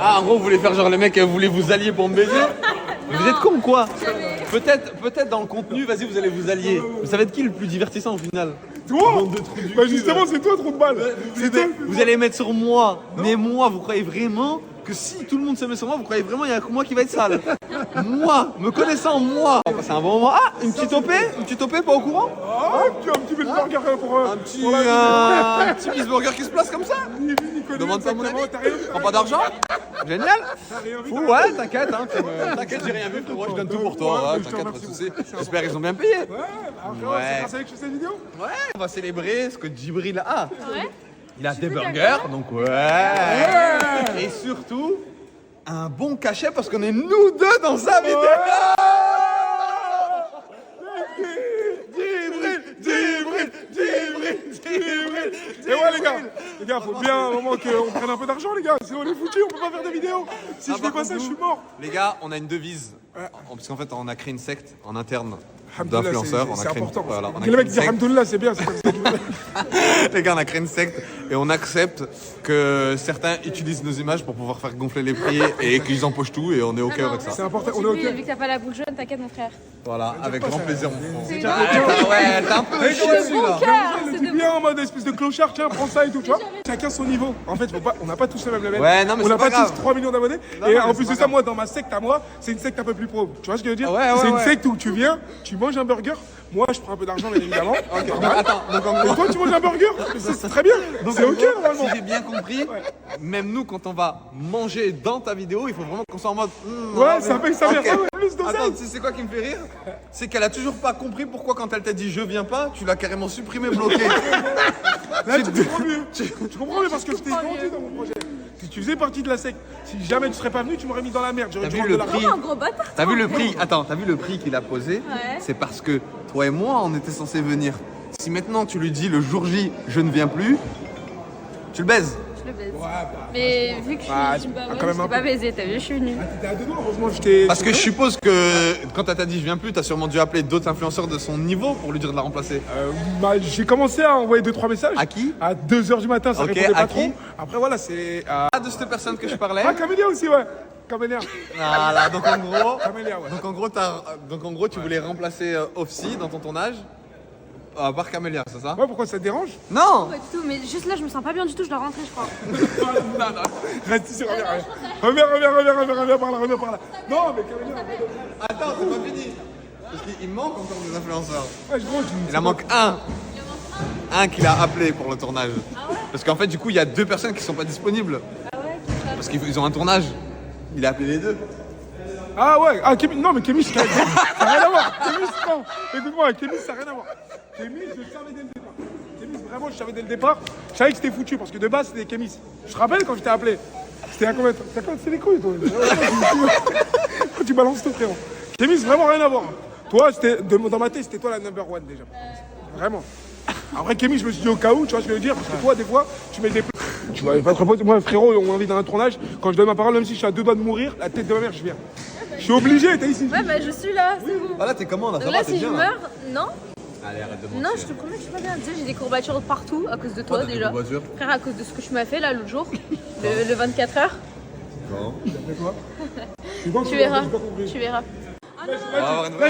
Ah, en gros, vous voulez faire genre les mecs, vous voulez vous allier pour me baiser? Vous êtes con quoi? Peut-être dans le contenu, vas-y, vous allez vous allier. Mais ça va être qui le plus divertissant au final? Toi Bah justement, c'est toi, trou de balle. C'est toi. Vous allez mettre sur moi. Mais moi, vous croyez vraiment que si tout le monde se met sur moi, vous croyez vraiment qu'il y a que moi qui va être sale? Moi, me connaissant moi. On va passer un bon moment. Ah, une petite OP, pas au courant? Ah, tu as un petit peu de burger pour Un petit cheeseburger qui se place comme ça. Demande pas mon avis. Prends pas d'argent. Génial. Fou, ouais, t'inquiète, hein, t'inquiète, j'ai rien vu, frérot, je donne tout pour toi, ouais, t'inquiète, pas de soucis. J'espère qu'ils ont bien payé. Ouais, après, c'est grâce à lui que je fais cette vidéo. Ouais, on va célébrer ce que Djibril a. Ouais. Il a des burgers, donc ouais. Et surtout, un bon cachet parce qu'on est nous deux dans sa vidéo. Djibril. Et ouais, les gars, faut bien un moment qu'on prenne un peu d'argent, les gars. Sinon, on est foutus, on peut pas faire de vidéos. Si je fais pas ça, je suis mort. Les gars, on a une devise. Parce qu'en fait, on a créé une secte en interne Alhamdoulilah, d'influenceurs. On a c'est créé important. voilà, on a Le créé mec une dit secte. Alhamdoulilah, c'est bien, c'est comme ça qu'il veut. Les gars, on a créé une secte et on accepte que certains utilisent nos images pour pouvoir faire gonfler les prix et qu'ils empochent tout et on est OK avec C'est ça. important, on est OK. Vu que t'as pas la boule jaune, t'inquiète mon frère. Voilà, avec grand plaisir, mon frère. C'est Ouais, t'es un peu chier de bon là. cœur, Le c'est dit de bien en mode espèce de clochard, tiens, prends ça et tout, tu vois. Chacun son niveau. En fait, on n'a pas tous le même level. Ouais, non, mais on n'a c'est pas pas tous grave. 3 millions d'abonnés. Non, Et non, en mais plus c'est de pas ça, moi, dans ma secte à moi, c'est une secte un peu plus pro. Tu vois ce que je veux dire? Ouais, c'est une ouais. secte où tu viens, tu manges un burger. Moi, je prends un peu d'argent, bien évidemment. Attends, donc en Et gros, toi, tu manges un burger. C'est très bien. C'est OK, normalement. si j'ai bien compris, même nous, quand on va manger dans ta vidéo, il faut vraiment qu'on soit en mode. Ouais, ça paye ça bien. Ok. Ah ouais, plus d'oseille. Attends, tu sais quoi qui me fait rire? C'est qu'elle a toujours pas compris pourquoi quand elle t'a dit je viens pas, tu l'as carrément supprimé, bloqué. Là, tu comprends mieux. Tu comprends mieux parce que je t'ai vendu dans mon projet. Si tu faisais partie de la secte, si jamais tu serais pas venu, tu m'aurais mis dans la merde. J'aurais dû vu rendre le de l'argent. prix? un gros bâtard. T'as vu le prix? Attends, t'as vu le prix qu'il a posé? Ouais. C'est parce que toi et moi, on était censés venir. Si maintenant tu lui dis le jour J, je ne viens plus, tu le baises. Je le baise. Mais vu que je Bah, suis pas quand même un peu. baisée, t'as vu, je suis venue. T'étais à deux doigts, heureusement, je t'ai. Parce que je suppose que quand elle t'a dit je viens plus, t'as sûrement dû appeler d'autres influenceurs de son niveau pour lui dire de la remplacer. Bah, j'ai commencé à envoyer 2-3 messages. À qui? À 2h du matin, ça Ok, répondait à pas qui trop. Après, voilà, c'est. Ah, de cette personne que je parlais. Ah, Camélia aussi, ouais. Camélia. Voilà, donc en gros, Camélia, ouais. donc en gros, tu voulais remplacer Offsi dans ton tournage par Camélia, c'est ça? Ouais, pourquoi ça te dérange? Non. Pas du tout, mais juste là, je me sens pas bien du tout, je dois rentrer, je crois. Reste ici, reviens par là, reviens par là. Non, mais Camélia. Attends, c'est pas fini. Parce qu'il manque encore des influenceurs. Ouais, je vois, Il en manque un. Un qu'il a appelé pour le tournage. Parce qu'en fait, du coup, il y a 2 personnes qui sont pas disponibles. Parce qu'ils ont un tournage. Il a appelé les 2. Ah ouais, ah Kémis, non mais Kémis, ça n'a rien à voir. Kémis, non, écoute-moi, Kémis, ça n'a rien à voir. Kémis, je savais dès le départ. Kémis, vraiment, je savais dès le départ. Je savais que c'était foutu parce que de base, c'était Kémis. Je te rappelle quand je t'ai appelé. C'était à combien de temps? C'était les couilles, toi. Quand tu balances tout, frérot. Kémis, vraiment rien à voir. Toi, dans ma tête, c'était toi la number one déjà. Vraiment. Après Kémis, je me suis dit au cas où, tu vois ce que je veux dire, parce que toi, des fois, tu mets des. Tu vois, pas trop. Moi, frérot, on m'invite dans un tournage. Quand je donne ma parole, même si je suis à 2 doigts de mourir, la tête de ma mère, je viens. Je suis obligé, t'es ici. Ouais, bah je suis là, c'est bon. Ah là, t'es comment là? Ça Donc va, là, t'es si je bien, là. meurs, non. Allez, arrête de mentir. Non, je te promets que je suis pas bien. Tu sais, j'ai des courbatures partout à cause de toi t'as des déjà. courbatures Frère, à cause de ce que tu m'as fait là l'autre jour, le 24 heures. Non. Tu verras, tu verras. Là,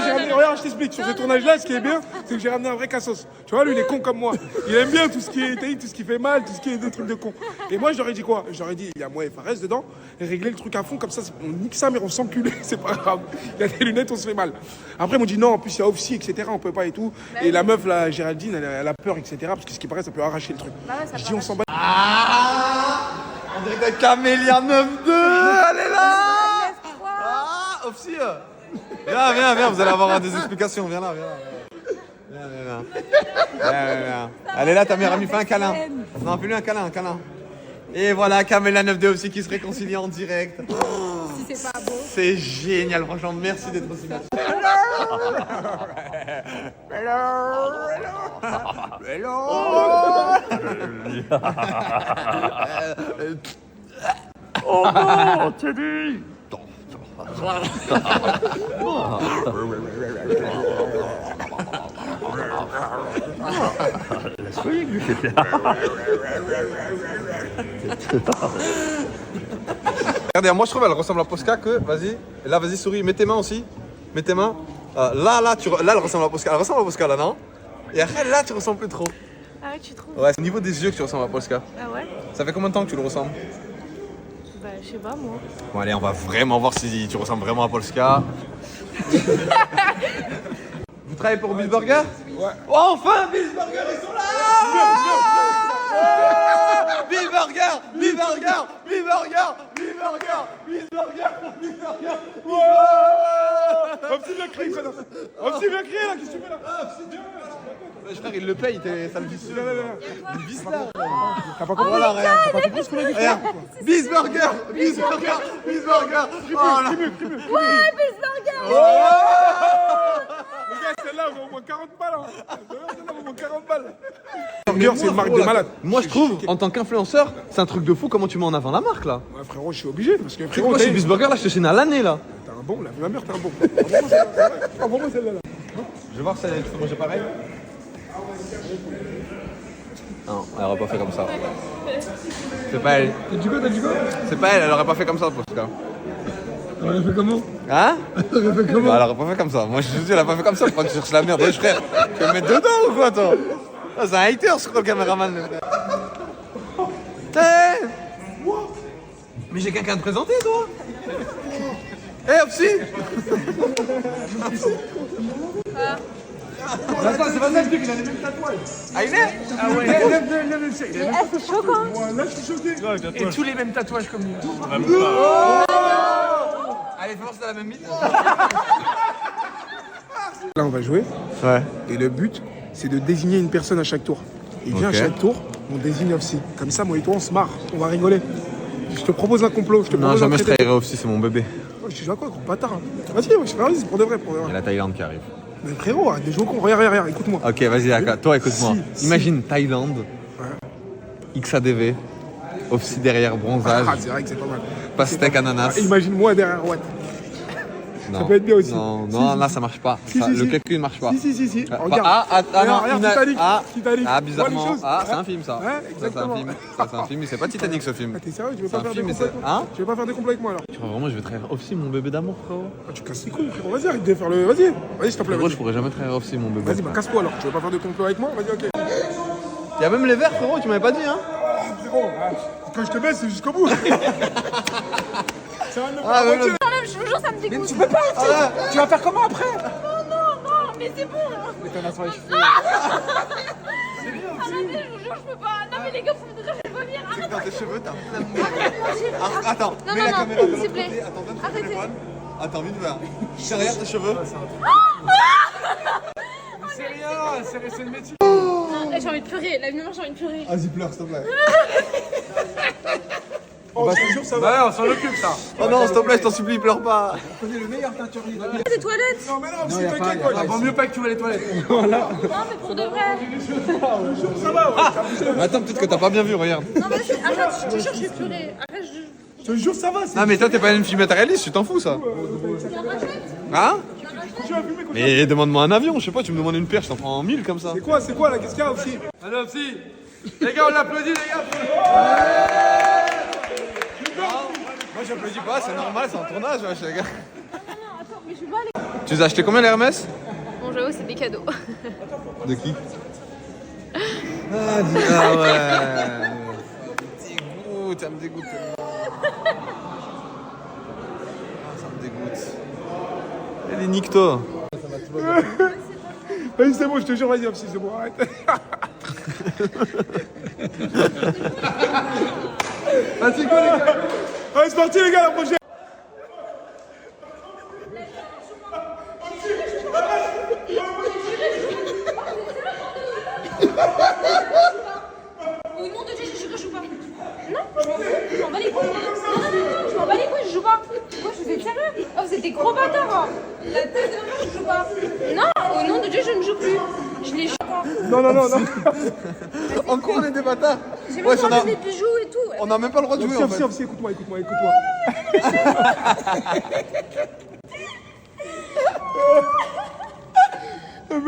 j'ai ramené, regarde, je t'explique, sur ce tournage-là, ce qui est bien, c'est que j'ai ramené un vrai cassos. Tu vois, lui, il est con comme moi. Il aime bien tout ce qui est étaï, tout ce qui fait mal, tout ce qui est des trucs de con. Et moi, j'aurais dit quoi? J'aurais dit, il y a moi et Fares dedans, et régler le truc à fond, comme ça, on nique ça, mais on s'encule, c'est pas grave. Il y a des lunettes, on se fait mal. Après, ils m'ont dit non, en plus, il y a Offsi, etc., on peut pas et tout. Et la meuf, la Géraldine, elle a peur, etc., parce que ce qui paraît, ça peut arracher le truc. Bah ouais, ça Je peut dis, on s'en bat. Ah, on dirait que Camélia 9-2, elle est là. Ah, Opsi. Viens, vous allez avoir des explications. Viens là. Viens. Allez là, ta meilleure amie, fais un câlin. Non, fais-lui un câlin. Et voilà, Cam et la 9D aussi qui se réconcilient en direct. Si c'est pas beau. C'est génial, franchement, merci d'être aussi là. Oh non, Teddy. Regardez, moi je trouve elle ressemble à Posca que, vas-y, et là vas-y souris, mets tes mains aussi, mets tes mains. Là elle ressemble à Posca, elle ressemble à Posca là, non? Et après là tu ressembles plus trop. Ah ouais, tu trouves? Ouais, c'est au niveau des yeux que tu ressembles à Posca. Ah ouais? Ça fait combien de temps que tu le ressembles? Bah, je sais pas, moi. Bon allez, on va vraiment voir si tu ressembles vraiment à Polska. Vous travaillez pour Bill Burger? Ouais. Oh, enfin, Bill Burger, ils sont là! Bill Burger! Opsi, viens crier, connard. Opsi, viens crier là, qu'est-ce que tu fais là? Frère, il le paye, ça le visse. Il visse là. T'as pas compris? Voilà, regarde. T'as pas compris ce qu'on a dit? Regarde. Bill Burger! Oh là. Ouais, Bisburger! Les gars, celle-là vaut au moins 40 balles. Celle-là vaut au moins 40 balles. Burger, c'est une marque de malade. Moi, je trouve, en tant qu'influenceur, c'est un truc de fou comment tu mets en avant la marque là. Ouais, frérot, je suis obligé parce que frérot, Moi, chez Bill Burger, là, je te signe à l'année là. t'es un bon, la mère, t'es un bon. Envoie-moi celle-là. Je vais voir si elle fait manger pareil. Non, elle aurait pas fait comme ça. C'est pas elle. T'as dit quoi? C'est pas elle aurait pas fait comme ça, Posca. Elle aurait fait comment? Hein? Elle aurait fait comment? Bah, elle aurait pas fait comme ça. Moi, je te dis, elle a pas fait comme ça. Pourquoi tu cherches la merde? Wesh, frère, tu vas me mettre dedans ou quoi, toi? Ah, c'est un hater, je crois, le caméraman. Hey! Mais j'ai quelqu'un à te présenter, toi? Hé, Opsi! Attends, c'est pas ça le truc, il a les mêmes tatouages. Ah, il est? Ah ouais, lève, C'est choquant. là, je suis choqué. Et tous les mêmes tatouages comme lui. Allez, fais voir si t'as la même bite. Là, on va jouer. Ouais. Et le but, c'est de désigner une personne à chaque tour. Et viens Ok. à chaque tour, on désigne Opsi. Comme ça, moi et toi, on se marre. On va rigoler. Je te propose un complot. Non, jamais je trahirai Opsi, c'est mon bébé. Oh, je te dis à quoi, gros bâtard. Vas-y, c'est pour de vrai, pour de Il y a vrai. la Thaïlande qui arrive. Mais frérot, arrête de jouer au con. Regarde, écoute-moi. Ok, vas-y, Aka, toi écoute-moi. Si. Imagine Thaïlande, XADV, Opsi derrière, bronzage, Ah, c'est vrai que c'est pas mal. pastèque, ananas. Imagine-moi derrière Watt. Non. peut être bien aussi. Non, Si, non, si. là ça marche pas. Si, Ça, si, le si. calcul ne marche pas. Si. Ah, Regarde. non, Regarde, une- Titanic. ah, Titanic. ah, Vois bizarrement. les choses. Ah, c'est un film ça. Ouais, Ça, c'est un exactement. film. Ça, c'est un film, mais c'est pas Titanic ce film. Ah, t'es sérieux? Tu veux C'est pas un faire des film, mais complots c'est. avec moi? Hein? Tu veux pas faire des complots avec moi alors? Tu crois vraiment, je vais trahir Opsi, mon bébé d'amour, frérot? Ah, tu casses les couilles, frérot. Vas-y, arrête de faire le. Vas-y, s'il te plaît. Frérot, je Vas-y, pourrais jamais trahir Opsi, mon bébé. bah casse-toi alors. Tu veux pas faire de complot avec moi? Vas-y, ok. Y'a même les verres, frérot, tu m'avais pas dit, hein? Frérot, quand je te baisse, c'est jusqu'au bout. C'est un de Ah, mais Non, je vous jure, ça me dégoûte. Tu peux pas, tu vas faire comment après? Non, mais c'est bon. Mais t'en as sur les cheveux. Arrêtez, je vous jure, je peux pas. Non, mais les gars, vous me direz, je vais pas venir. Arrête. Dans tes cheveux, t'as plein de merde. Attends, Non, mets non, la non, caméra de s'il l'autre vous plaît. côté. Attends, donne ton Arrêtez. téléphone. Attends, vite, va. Derrière tes cheveux. C'est rien, c'est le métier. Là, j'ai envie de pleurer. La mémoire, j'ai envie de pleurer. Vas-y, pleure, s'il te plaît. Oh, je te jure, ça va. on s'en occupe ça. Oh non, s'il te plaît, je t'en supplie, pleure pas. Des toilettes. Non, mais non, c'est t'inquiète, quoi. Vaut mieux pas que tu vas les toilettes. Non, mais pour de vrai. Ça va, ouais. Mais attends, peut-être que t'as pas bien vu, regarde. Non, mais arrête, je te jure, je vais pleurer. Arrête, Je te jure, ça va. Non, mais toi, t'es pas une fille matérialiste, tu t'en fous, ça. Hein? Mais demande-moi un avion, je sais pas, tu me demandes une perche, je t'en prends en 1000 comme ça. C'est quoi là? Qu'est-ce qu'il y a aussi? Allez, si. Les gars, on l'applaudit, les gars. Moi, j'applaudis pas, c'est normal, c'est un tournage, wesh, les gars. Attends, mais je vais pas aller. Tu les as achetés combien, les Hermès? Bon, j'avoue, c'est des cadeaux. De qui? Ah ouais. Dégoûte, ça me dégoûte. Ça me dégoûte. Elle est nique-toi. Vas-y, c'est bon, je te jure, vas-y, c'est bon, arrête. Vas-y, go, les gars. Allez, c'est parti, les gars, la prochaine. gros bâtard. La tête de maman, je joue pas. Non, au nom de Dieu, je ne joue plus. Je les joue pas. Non. Encore on est des bâtards. J'ai même Ouais, pas on a- mes bijoux et tout. On n'a même pas le droit de jouer en fait. Officier, écoute-moi.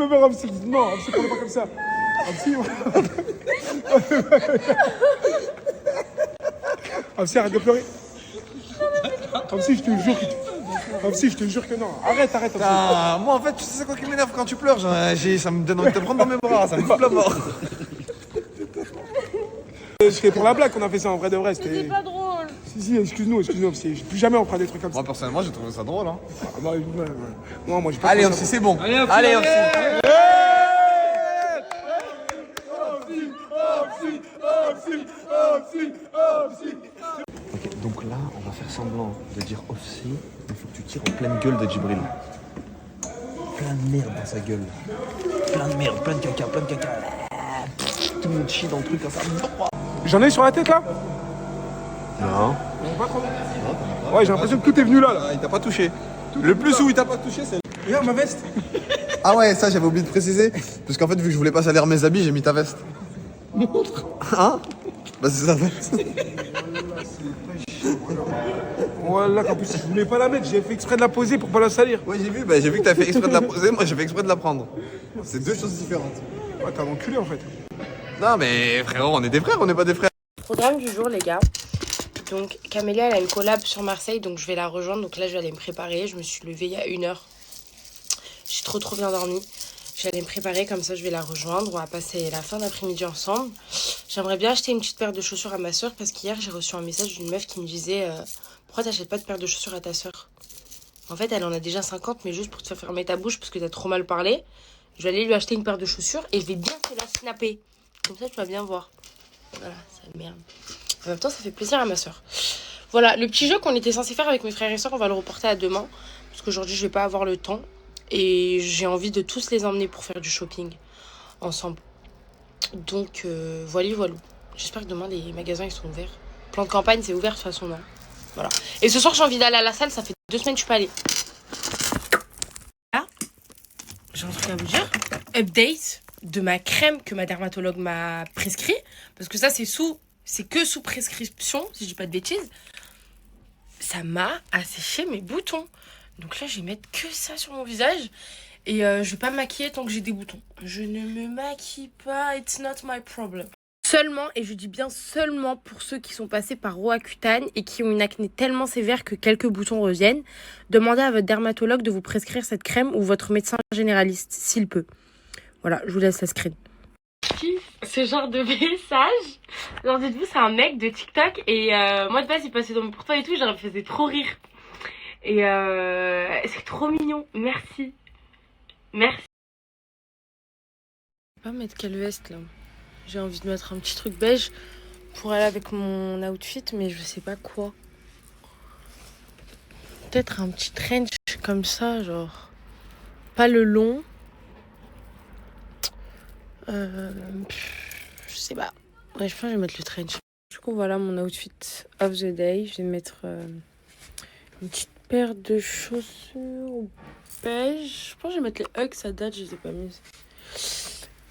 Mais Ramsey, non, Ramsey, parle pas comme ça. Ramsey, arrête de pleurer. Ramsey, je te jure que non. Arrête, Ramsey. Ah, moi en fait, tu sais c'est quoi qui m'énerve quand tu pleures, ça me donne envie de te prendre dans mes bras, ça me fout la mort. C'était pour la blague qu'on a fait ça en vrai de vrai. C'était pas drôle. Si, excuse-nous, plus jamais on fera des trucs comme ça. Moi personnellement, j'ai trouvé ça drôle. Hein. Ah, bah, ouais. Moi, j'ai pas Allez, trouvé ça c'est bon. Allez, Allez, Ok, donc là, on va faire semblant de dire off-C, mais il faut que tu tires en pleine gueule de Djibril. Plein de merde dans sa gueule. Plein de merde, plein de caca. Tout le monde chie dans le truc comme ça. J'en ai sur la tête là. Non. Pas trop. Ouais, j'ai l'impression que tout est venu là. Il t'a pas touché. Le plus où il t'a pas touché, c'est... Regarde ma veste. Ah ouais, ça j'avais oublié de préciser. Parce qu'en fait, vu que je voulais pas salir mes habits, j'ai mis ta veste. Montre. Hein? Bah c'est sa veste. Voilà, qu'en plus, je voulais pas la mettre, j'ai fait exprès de la poser pour pas la salir. Ouais, j'ai vu que t'as fait exprès de la poser, moi j'ai fait exprès de la prendre. C'est deux choses différentes. Ouais, t'as enculé en fait. Non mais frérot, on est des frères, on n'est pas des frères. Programme du jour les gars. Donc Camélia elle a une collab sur Marseille donc je vais la rejoindre. Donc là je vais aller me préparer. Je me suis levée il y a 1 heure. J'ai trop bien dormi. Je vais aller me préparer comme ça je vais la rejoindre. On va passer la fin d'après-midi ensemble. J'aimerais bien acheter une petite paire de chaussures à ma soeur parce qu'hier j'ai reçu un message d'une meuf qui me disait pourquoi t'achètes pas de paire de chaussures à ta soeur? En fait elle en a déjà 50 mais juste pour te faire fermer ta bouche parce que t'as trop mal parlé. Je vais aller lui acheter une paire de chaussures et je vais bien te la snapper. Comme ça tu vas bien voir. Voilà, ça merde. En même temps, ça fait plaisir à ma soeur. Voilà, le petit jeu qu'on était censé faire avec mes frères et soeurs, on va le reporter à demain. Parce qu'aujourd'hui, je vais pas avoir le temps. Et j'ai envie de tous les emmener pour faire du shopping ensemble. Donc, voilà. J'espère que demain, les magasins, ils sont ouverts. Plan de campagne, c'est ouvert de toute façon, non? Voilà. Et ce soir, j'ai envie d'aller à la salle. Ça fait 2 semaines que je suis pas allée. Là, j'ai un truc à vous dire. Update de ma crème que ma dermatologue m'a prescrit. Parce que ça, c'est que sous prescription, si je dis pas de bêtises. Ça m'a asséché mes boutons. Donc là, je vais mettre que ça sur mon visage. Et je vais pas me maquiller tant que j'ai des boutons. Je ne me maquille pas. It's not my problem. Seulement, et je dis bien seulement pour ceux qui sont passés par Roaccutane et qui ont une acné tellement sévère que quelques boutons reviennent, demandez à votre dermatologue de vous prescrire cette crème ou votre médecin généraliste, s'il peut. Voilà, je vous laisse la screen. Ce genre de message, alors dites-vous c'est un mec de TikTok et moi de base il passait dans mes pour toi et tout, genre il me faisait trop rire et c'est trop mignon, merci. Je vais pas mettre quelle veste là, j'ai envie de mettre un petit truc beige pour aller avec mon outfit mais je sais pas quoi, peut-être un petit trench comme ça, genre pas le long. Je sais pas. Ouais, je pense que je vais mettre le trench. Du coup, voilà mon outfit of the day. Je vais mettre une petite paire de chaussures beige. Je pense que je vais mettre les Hugs, ça date, je les ai pas mises.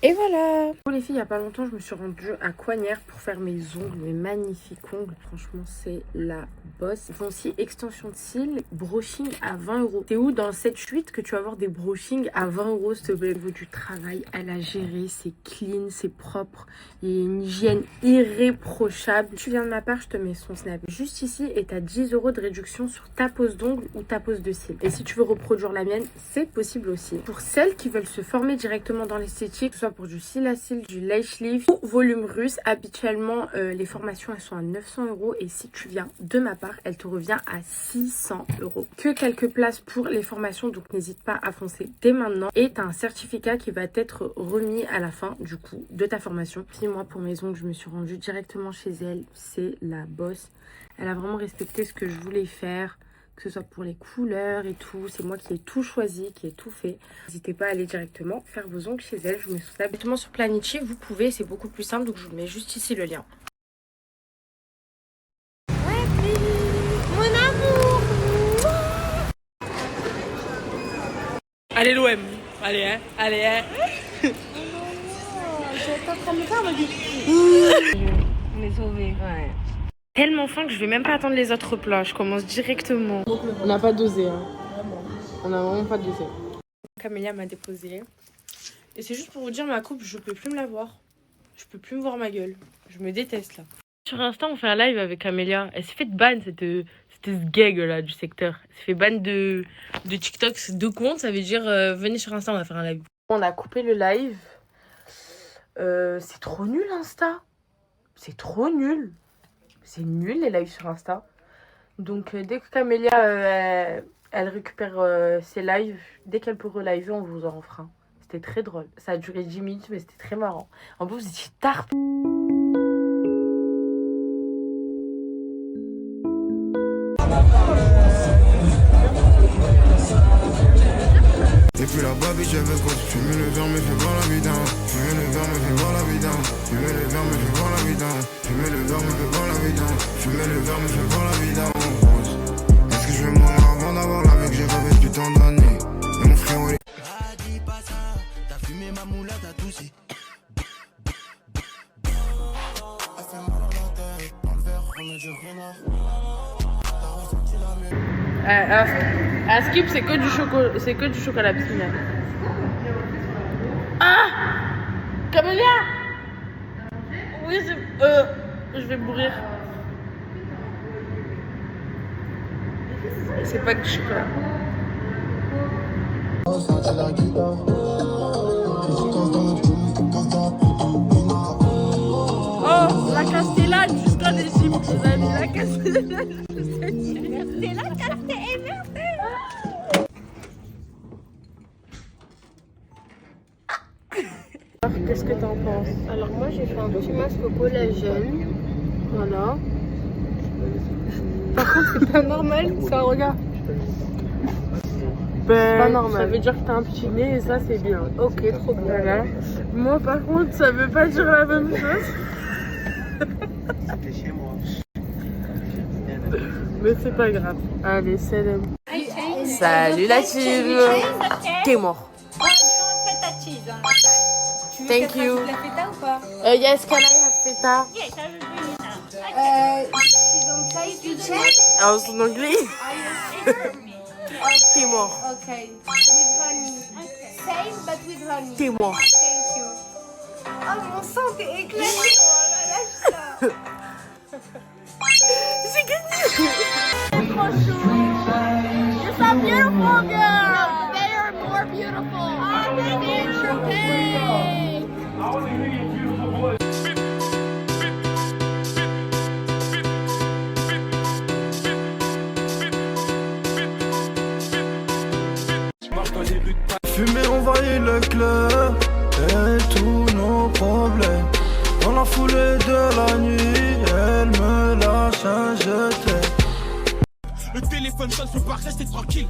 Et voilà. Pour les filles, il y a pas longtemps, je me suis rendue à Coignères pour faire mes ongles, mes magnifiques ongles. Franchement, c'est la bosse. Ils font aussi extension de cils, brushing à 20 €. C'est où dans le 7-8 que tu vas avoir des brushing à 20 €, s'il te plaît. Au niveau du travail, elle a géré, c'est clean, c'est propre. Il y a une hygiène irréprochable. Tu viens de ma part, je te mets son snap juste ici et tu as 10 € de réduction sur ta pose d'ongles ou ta pose de cils. Et si tu veux reproduire la mienne, c'est possible aussi. Pour celles qui veulent se former directement dans l'esthétique, que ce soit pour du cils à cils, du lash lift ou volume russe, habituellement les formations elles sont à 900 € et si tu viens de ma part, elle te revient à 600 €. Que quelques places pour les formations, donc n'hésite pas à foncer dès maintenant et tu as un certificat qui va t'être remis à la fin du coup de ta formation. Puis moi pour mes ongles, je me suis rendue directement chez elle, c'est la boss. Elle a vraiment respecté ce que je voulais faire, que ce soit pour les couleurs et tout. C'est moi qui ai tout choisi, qui ai tout fait. N'hésitez pas à aller directement faire vos ongles chez elle. Je vous mets tout ça directement sur Planichi. Vous pouvez, c'est beaucoup plus simple. Donc je vous mets juste ici le lien. Mon amour. Allez l'OM. Allez, hein. Allez, hein. J'étais en train de me faire, on m'a dit. On est sauvés. Ouais. Tellement faim que je vais même pas attendre les autres plats. Je commence directement. On n'a pas dosé. Hein. On n'a vraiment pas dosé. Camélia m'a déposé. Et c'est juste pour vous dire, ma coupe, je peux plus me la voir. Je peux plus me voir ma gueule. Je me déteste là. Sur Insta, on fait un live avec Camélia. Elle s'est fait ban cette gag là du secteur. Elle s'est fait ban de TikTok. C'est 2 comptes, ça veut dire venez sur Insta, on va faire un live. On a coupé le live. C'est trop nul Insta. C'est trop nul. C'est nul les lives sur Insta. Donc dès que Camélia elle récupère ses lives, dès qu'elle peut reliver, on vous en fera. C'était très drôle. Ça a duré 10 minutes, mais c'était très marrant. En plus, vous étiez tard. Et puis la babiche elle veut quoi? Fumer le verre me fait voir la vie down. Fumer le verre me fait voir la vie down. Fumer le verre me fait voir la vie down. Fumer le verre me fait voir la vie down. Fumer le verre me fait voir la vie down. Est-ce que je vais mourir avant d'avoir la vie que j'ai rêvé depuis tant d'années? Et mon frère il dis pas ça. T'as fumé ma moula, t'as toussé. Elle fait mal à la tête. Dans le verre remets du renard. T'as ressenti la mienne. À Skip, c'est que du chocolat bismillah. Ah Camélia. Oui, je vais mourir. C'est pas que du chocolat. Oh, la castellane jusqu'en Égypte, les amis. La castellane jusqu'en Égypte. C'est la castellane. Qu'est-ce que t'en penses? Alors moi j'ai fait un petit masque au collagène. Voilà. Par contre c'est pas normal, ça regarde. Ben, pas normal. Ça veut dire que t'as un petit nez et ça c'est bien. Ok, trop bien. Voilà. Moi par contre ça veut pas dire la même chose. C'était chez moi. Mais c'est pas grave. Allez, salam. Salut la team. T'es mort. Thank you. La feta ou pas? Yes, can I have feta? She don't say you En anglais. T'es mort. Okay. With honey. Same but with honey. T'es mort. Thank you. Oh mon sang, t'es éclaté. Oh là là, ça. J'ai gagné. Trop chaud. You're so beautiful, girl. No, they are more beautiful. Oh, thank you. Fumer, envahir le club et tous nos problèmes. Dans la foulée de la nuit, elle me lâche un jeté. Le téléphone sonne, je peux pas rester tranquille.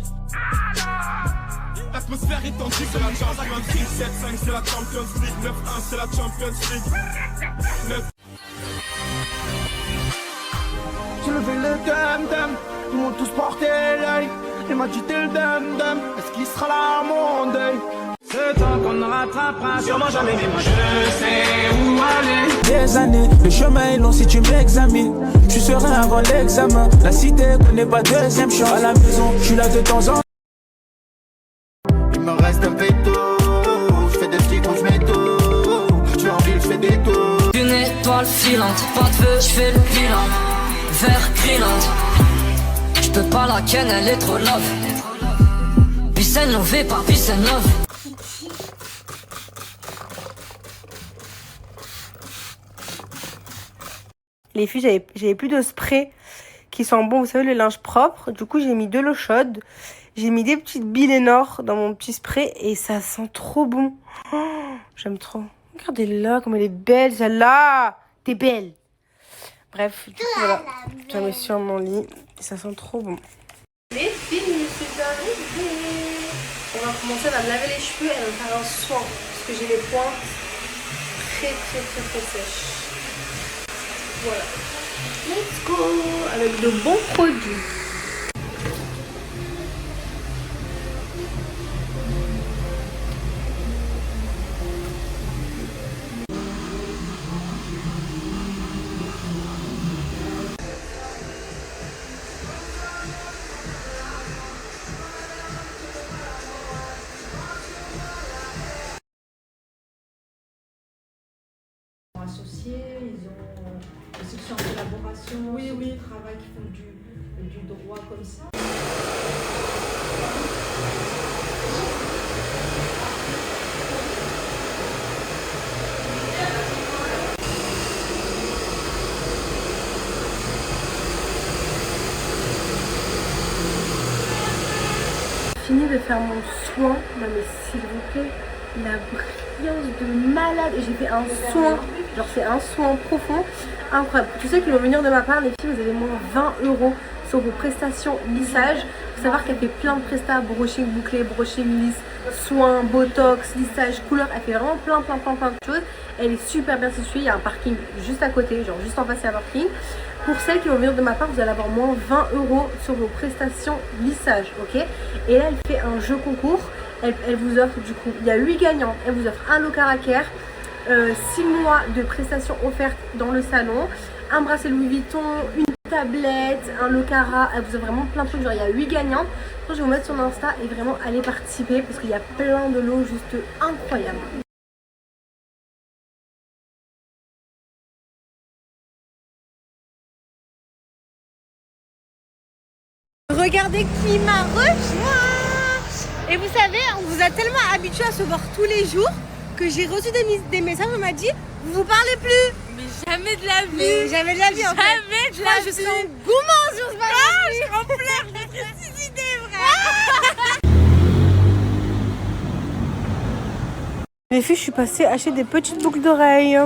L'atmosphère est tendue, c'est la Champions League. 7-5, c'est la Champions League. 9-1, c'est la Champions League. J'ai levé le dum-dum, ils m'ont tous porté l'œil. Il m'a dit t'es le dum-dum, est-ce qu'il sera là à mon deuil? Ce temps qu'on ne rattrapera sûrement jamais, mais moi je sais où aller. Des années, le chemin est long si tu m'examines. Je suis serein avant l'examen. La cité connaît pas deuxième chance. À la maison, je suis là de temps en temps. Il me reste un péto. Je fais des petits coups, je mets tout. Tu es en ville, je fais des tours. Une étoile filante, pas de feu, je fais le bilan. Vert grillante. Je peux pas la ken, elle est trop love. Bicène lové par Bicène love. Les filles, j'avais plus de spray qui sent bon, vous savez, le linge propre. Du coup, j'ai mis de l'eau chaude. J'ai mis des petites billes Lénore dans mon petit spray et ça sent trop bon. Oh, j'aime trop. Regardez-la, comme elle est belle, celle-là. T'es belle. Bref, du coup, voilà. Je la mets sur mon lit et ça sent trop bon. Les filles, je suis arrivée. On va commencer à me laver les cheveux et à me faire un soin parce que j'ai les pointes très sèches. Voilà. Let's go avec de bons produits. restauration. Oui, travail qui font du droit comme ça. Fini de faire mon soin. Non mais s'il vous plaît, la brillance de malade. Et j'ai fait un soin, genre c'est un soin profond, incroyable. Tu sais qu'ils vont venir de ma part, les filles, vous avez moins 20 € sur vos prestations lissage. Il faut savoir qu'elle fait plein de prestats, brushing bouclé, brushing lisse, soins, botox, lissage, couleur. Elle fait vraiment plein de choses. Elle est super bien située, il y a un parking juste à côté, genre juste en face il y a un parking. Pour celles qui vont venir de ma part, vous allez avoir moins 20 € sur vos prestations lissage, ok? Et là, elle fait un jeu concours. Elle vous offre du coup, il y a 8 gagnants. Elle vous offre un Locaraker, 6 mois de prestations offertes dans le salon, un bracelet Louis Vuitton, une tablette, un Locara. Elle vous offre vraiment plein de trucs. Genre, il y a 8 gagnants. Je vais vous mettre son Insta et vraiment aller participer parce qu'il y a plein de lots juste incroyables. Regardez qui m'a rejoint. Et vous savez, on vous a tellement habitué à se voir tous les jours que j'ai reçu des messages, on m'a dit vous parlez plus. Mais jamais de la vie. Mais jamais de la vie en fait. Jamais de la vie. Je suis en gourmand sur ce matin. Ah, je suis en pleurs, j'ai pris 6 idées, vrai. Les filles, je suis passée acheter des petites boucles d'oreilles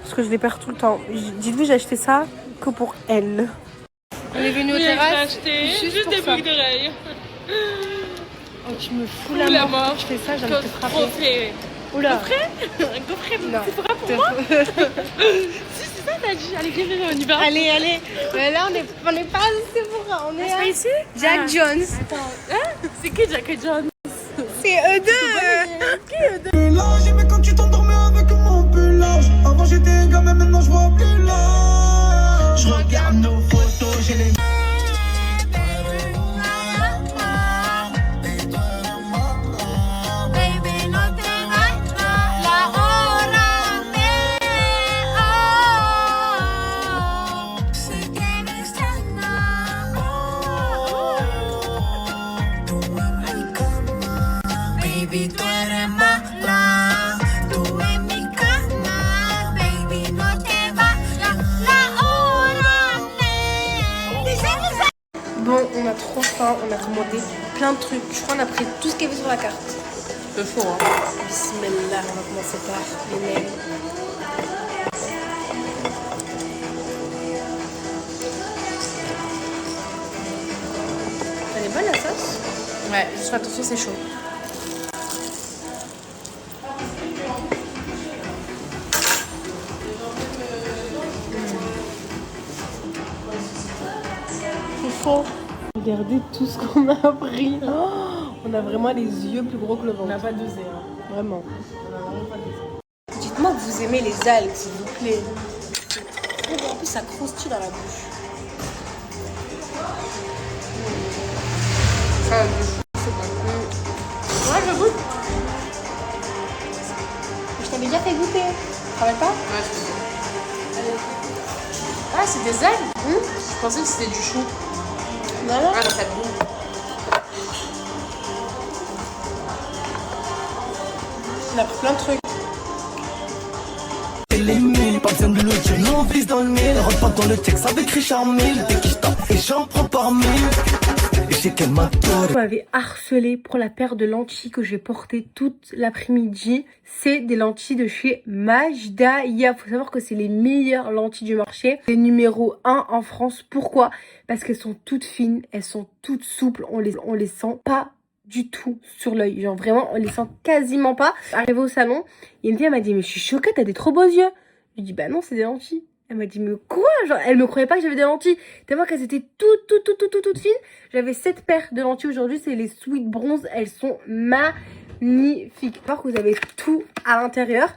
parce que je les perds tout le temps. Dites-vous, j'ai acheté ça que pour elle. On est venu au terrasse. J'ai acheté juste des boucles d'oreilles. Oh, tu me fous la mort. Je fais ça, j'ai envie de te frapper. Gaufret. Oula. Un gaufret, Non. c'est pas pour moi. Si, c'est ça, t'as dit. Allez, viens, on y va. Allez. Mais là, on est pas assez pour ça. On est pas ici? Jack Jones. Attends, hein? C'est qui Jack Jones? C'est eux deux. Qui eux deux? Là, j'aimais quand tu t'endormais avec mon pull large. Avant j'étais gamin, maintenant je vois plus là. Je regarde nos photos, j'ai les. Baby, tú eres mala, tú en mi cama, baby, no te vayas, la hora me. Bon, on a trop faim, on a commandé plein de trucs. Je crois qu'on a pris tout ce qu'il y avait sur la carte. C'est faux, hein. Bismillah, on va commencer par les nems. Elle est bonne la sauce? Ouais, juste attention, c'est chaud. Regardez tout ce qu'on a pris. Oh, on a vraiment les yeux plus gros que le ventre. On n'a pas dosé, hein. Vraiment. On a vraiment pas dosé. Dites-moi que vous aimez les algues, s'il vous plaît. C'est trop bon. En plus, ça croustille dans la bouche. C'est bon. Ouais, je goûte. Je t'avais déjà fait goûter. Tu te rappelles pas? Ouais, c'est bon. Ah, c'est des algues? Je pensais que c'était du chou. Non. Ah, non, ça boue. On a pris plein de trucs. Et les mille, pas besoin de le dire, nous on vise dans le mille. Rentre pas dans le texte avec Richard Mille. Dès qu'il tape, et j'en prends par mille. Et j'ai qu'elle m'a On m'avait harcelé pour la paire de lentilles que j'ai portées toute l'après-midi. C'est des lentilles de chez Majda. Il faut savoir que c'est les meilleures lentilles du marché. Les numéro 1 en France. Pourquoi? Parce qu'elles sont toutes fines, elles sont toutes souples. On les sent pas du tout sur l'œil. Genre vraiment, on les sent quasiment pas. Arrivé au salon, il y a une fille, elle m'a dit, mais je suis choquée, t'as des trop beaux yeux. Je lui dis, bah non, c'est des lentilles. Elle m'a dit, mais quoi? Genre, elle me croyait pas que j'avais des lentilles. Tellement qu'elles étaient toutes fines. J'avais 7 paires de lentilles aujourd'hui. C'est les Sweet Bronze. Elles sont magnifiques. Voir que vous avez tout à l'intérieur.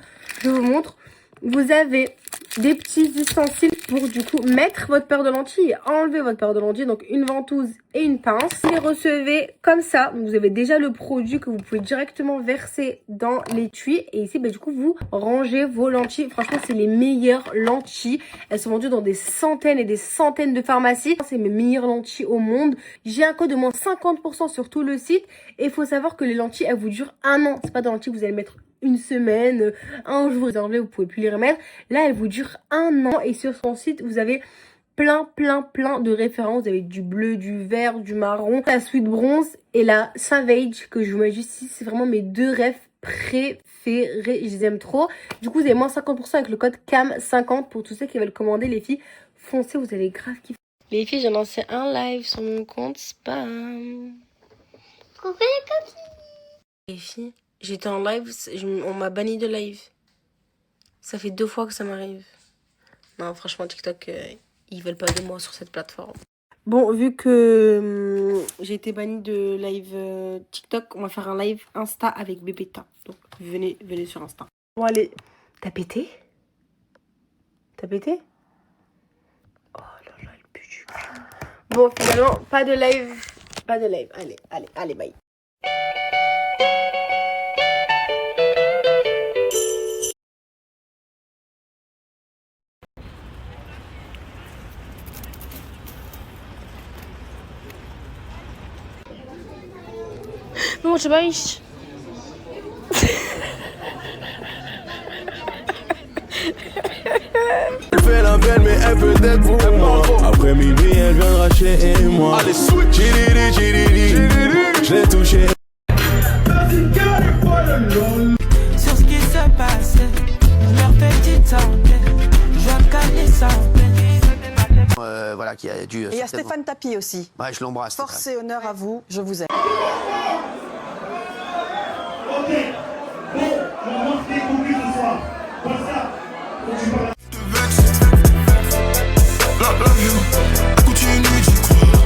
Je vous montre. vous avez des petits ustensiles pour du coup mettre votre paire de lentilles et enlever votre paire de lentilles. Donc une ventouse et une pince. Vous les recevez comme ça. Vous avez déjà le produit que vous pouvez directement verser dans l'étui. Et ici, du coup, vous rangez vos lentilles. Franchement, c'est les meilleures lentilles. Elles sont vendues dans des centaines et des centaines de pharmacies. C'est mes meilleures lentilles au monde. J'ai un code de moins 50% sur tout le site. Et il faut savoir que les lentilles, elles vous durent 1 an. C'est pas des lentilles que vous allez mettre une semaine, un jour, vous enlevez, vous pouvez plus les remettre. Là, elle vous dure 1 an et sur son site, vous avez plein de références. Vous avez du bleu, du vert, du marron, la Sweet Bronze et la Savage que je vous mets juste ici. C'est vraiment mes 2 rêves préférés. Je les aime trop. Du coup, vous avez moins 50% avec le code CAM50 pour tous ceux qui veulent commander. Les filles, foncez, vous allez grave kiffer. Les filles, j'ai lancé un live sur mon compte spam. Coucou les copines. Les filles, j'étais en live, on m'a banni de live. Ça fait 2 fois que ça m'arrive. Non, franchement, TikTok, ils veulent pas de moi sur cette plateforme. Bon, vu que j'ai été bannie de live TikTok, on va faire un live Insta avec Bébéta. Donc, venez sur Insta. Bon, allez. T'as pété? T'as pété? Oh là là, le pue du cul. Bon, finalement, pas de live. Pas de live. Allez, bye. Non, je sais pas. Elle fait la peine, mais elle peut être pour moi. Après minuit, elle viendra chez moi. Allez, switch. Je l'ai touché. Sur ce qui se passe, leur petite santé, je connais ça. Voilà, qui a dû. Et il y a Stéphane Tapi aussi. Ouais, je l'embrasse. Force et honneur à vous, je vous aime. Ok, bon, on manque des compris ce soir. Comme ça, quand tu parles. Love you, continue d'y croire.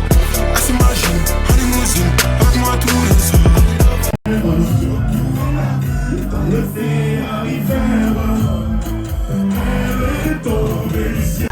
Elle s'imagine, en limousine, avec moi tous les soirs. Le fait arriver, elle est tombée ici.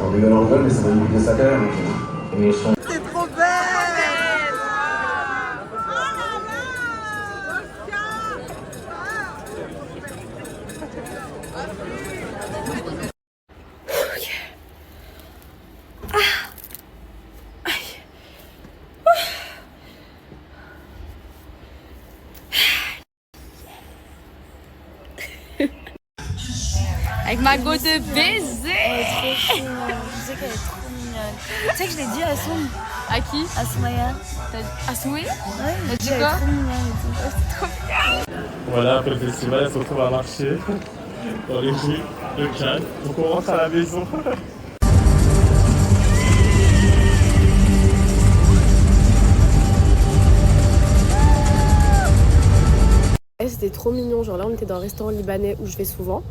On rigole en rigole, mais ça va nous coûter sa carrière. C'est trop belle. Avec ma go de baiser. Elle est trop chou, je sais qu'elle est trop mignonne. Tu sais que je l'ai dit à Soum. À qui? À Soumaya. À Soumé? Ouais, elle dit elle est quoi? trop mignonne et tout. C'est trop bien. Voilà, après le festival, elle se retrouve à marcher dans les rues de Cannes. Donc on rentre à la maison. C'était trop mignon, genre là on était dans un restaurant libanais où je vais souvent.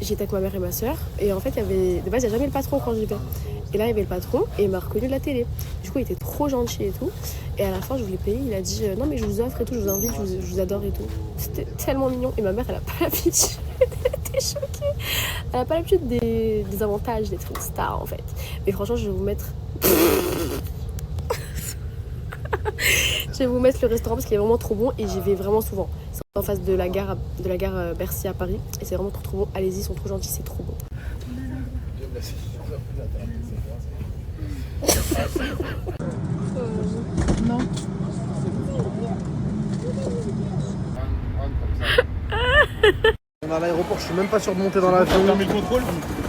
J'étais avec ma mère et ma soeur et en fait il y avait, de base il n'y a jamais le patron quand j'y vais. Et là il y avait le patron et il m'a reconnu de la télé. Du coup il était trop gentil et tout. Et à la fin je voulais payer, il a dit non mais je vous offre et tout, je vous invite, je vous adore et tout. C'était tellement mignon et ma mère elle a pas l'habitude, elle était choquée. Elle a pas l'habitude des avantages d'être une star en fait. Mais franchement je vais vous mettre... Je vais vous mettre le restaurant parce qu'il est vraiment trop bon et j'y vais vraiment souvent. C'est en face de la gare Bercy à Paris et c'est vraiment trop bon. Allez-y, ils sont trop gentils, c'est trop bon. Non. On est à l'aéroport, je suis même pas sûr de monter dans l'avion.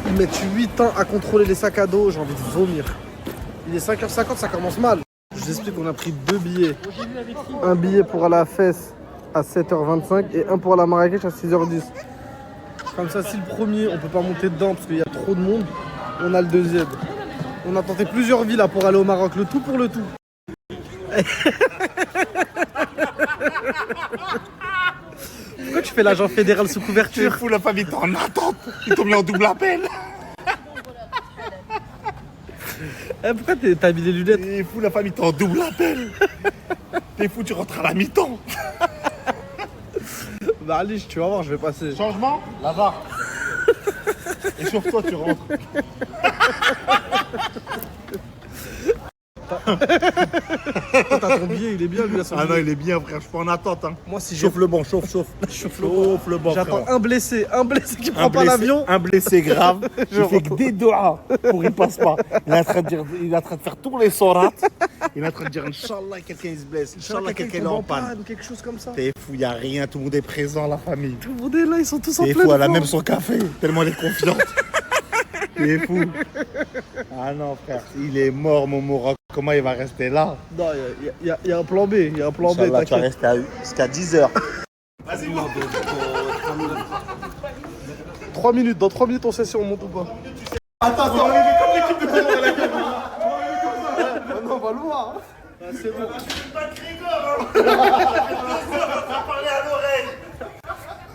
Ils mettent 8 ans à contrôler les sacs à dos, j'ai envie de vomir. Il est 5h50, ça commence mal. Je vous explique qu'on a pris 2 billets. Un billet pour aller à Fès à 7h25 et un pour la Marrakech à 6h10. Comme ça, si le premier, on peut pas monter dedans parce qu'il y a trop de monde, on a le deuxième. On a tenté plusieurs villes là pour aller au Maroc, le tout pour le tout. Pourquoi tu fais l'agent fédéral sous couverture? C'est fou, la famille, t'es en attente. Ils t'ont mis en double appel. Pourquoi t'as mis les lunettes? T'es fou, la famille, t'es en double appel. T'es fou, tu rentres à la mi-temps. Bah Alice, tu vas voir, je vais passer. Changement, là-bas. Et sur toi, tu rentres. T'as ton billet, il est bien lui à son Ah non, billet. il est bien, frère, je suis en attente. Hein. Moi, si chauffe le banc, chauffe. Chauffe le banc. J'attends un blessé qui prend pas l'avion. Un blessé grave. Il fait que des doigts pour il passe pas. Il est en train de dire, il est en train de faire tous les sourates. Il est en train de dire Inch'Allah, quelqu'un il se blesse. Inch'Allah, quelqu'un est en panne. Quelque chose comme ça. T'es fou, y a rien, tout le monde est présent, la famille. Tout le monde est là, ils sont tous en pleine T'es fou, elle a forme. même son café, tellement elle est confiante. T'es fou. Ah non, frère, il est mort, mon Maroc. Comment il va rester là? Non, il y a un plan B, il y a un plan B. Inch'Allah, tu vas rester jusqu'à 10h. Vas-y, 3 minutes, dans 3 minutes on sait si on monte ou pas. Attends, on va arriver comme l'équipe de Congo à la gueule. Non, on va le voir. C'est bon.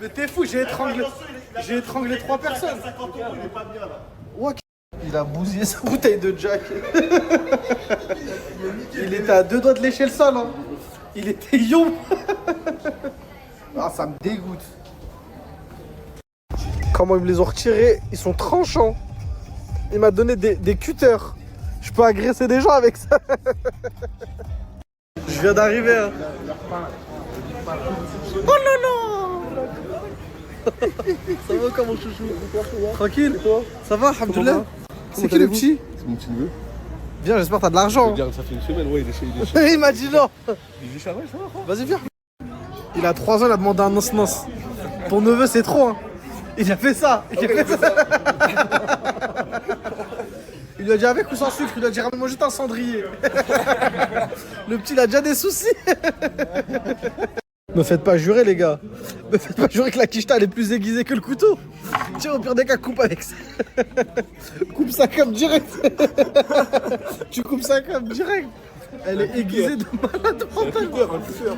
Mais t'es fou, j'ai étranglé 3 personnes. Ouah, il a bousillé sa bouteille de Jack. Il était à 2 doigts de lécher le sol. Hein. Il était yom. Ah, ça me dégoûte. Comment ils me les ont retirés? Ils sont tranchants. Il m'a donné des cutters. Je peux agresser des gens avec ça. Je viens d'arriver. Hein. Oh non non. Ça va comment chouchou? Tranquille? Ça va, alhamdoulilah? C'est qui le petit? C'est mon petit neveu. Viens, j'espère que t'as de l'argent. Ça fait une semaine, ouais, il est chez Il m'a dit non. Il est chez ouais, ça va, quoi. Vas-y, viens. Il a 3 ans, il a demandé un nos-nos. Ton neveu, c'est trop, hein. Il a fait ça. Il lui a dit avec ou sans sucre. Il lui a dit ramène-moi juste un cendrier. Le petit, il a déjà des soucis. Me faites pas jurer, les gars. Me faites pas jurer que la quicheta elle est plus aiguisée que le couteau. Tiens, au pire des cas, coupe avec ça. Coupe ça comme direct. Tu coupes ça comme direct. Elle est aiguisée de malade mental.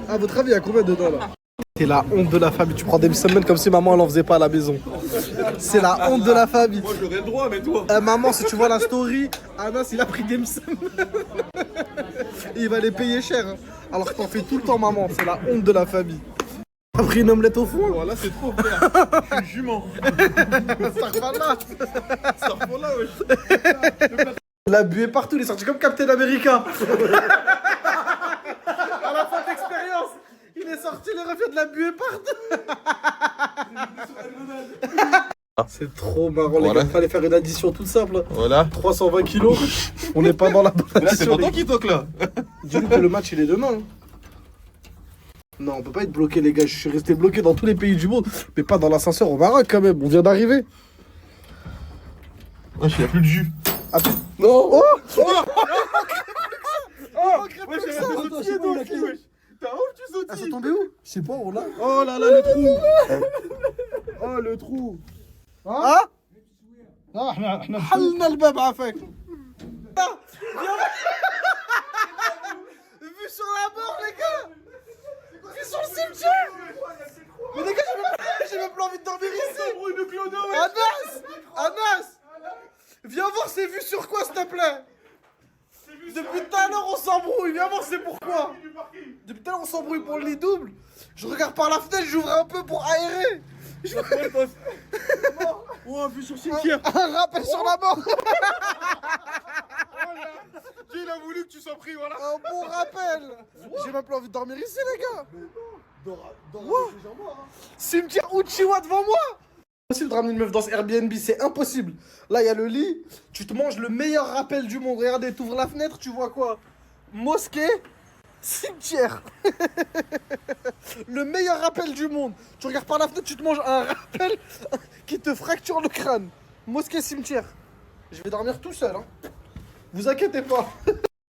À votre avis, il y a combien dedans là? C'est la honte de la famille. Tu prends des semaines comme si maman elle en faisait pas à la maison. C'est la honte de la famille. Moi j'aurais le droit, mais toi. Maman, si tu vois la story, Anas il a pris des semaines. Il va les payer cher. Hein. Alors que t'en fais tout le temps, maman. C'est la honte de la famille. T'as pris une omelette au four? Voilà, c'est trop, frère. Je suis jument. Sarfala, wesh. La buée partout, il est sorti comme Captain America. À la fin de l'expérience, il est sorti, le reflet de la buée partout. C'est trop marrant, les gars. Fallait faire une addition toute simple. Voilà. 320 kilos. On n'est pas dans la bonne Là, c'est addition. pas toi qui toque là. Dis-lui que le match il est demain. hein. Non, on peut pas être bloqué, les gars. Je suis resté bloqué dans tous les pays du monde, mais pas dans l'ascenseur au Maroc quand même. On vient d'arriver. Wesh, il y a plus de jus. Attends. Non. Oh, Wesh, il reste des sautillés dans le cul, wesh. T'as honte, tu sautilles. Ah, c'est tombé où? Je sais pas, on l'a. Oh là là, le trou. Oh, le trou. Hein? حلنا الباب عافاك. Vue sur la mort, les gars. Vue sur le cimetière. Mais les gars, j'ai même plus envie de dormir ici. Anas, viens voir c'est vues sur quoi, s'il te plaît. Depuis tout à l'heure, on s'embrouille. Viens voir c'est pourquoi. Depuis tout à l'heure, on s'embrouille pour le lit double. Je regarde par la fenêtre, j'ouvre un peu pour aérer. Oh, vue sur cimetière. Un rappel sur la mort. Dieu, il a voulu que tu sois pris, voilà. Un bon rappel. J'ai même plus envie de dormir ici, les gars. Cimetière Uchiwa devant moi. C'est impossible de ramener une meuf dans ce Airbnb, c'est impossible. Là, il y a le lit. Tu te manges le meilleur rappel du monde. Regardez, tu ouvres la fenêtre, tu vois quoi? Mosquée, cimetière. Le meilleur rappel du monde. Tu regardes par la fenêtre, tu te manges un rappel qui te fracture le crâne. Mosquée, cimetière. Je vais dormir tout seul, hein. Vous inquiétez pas.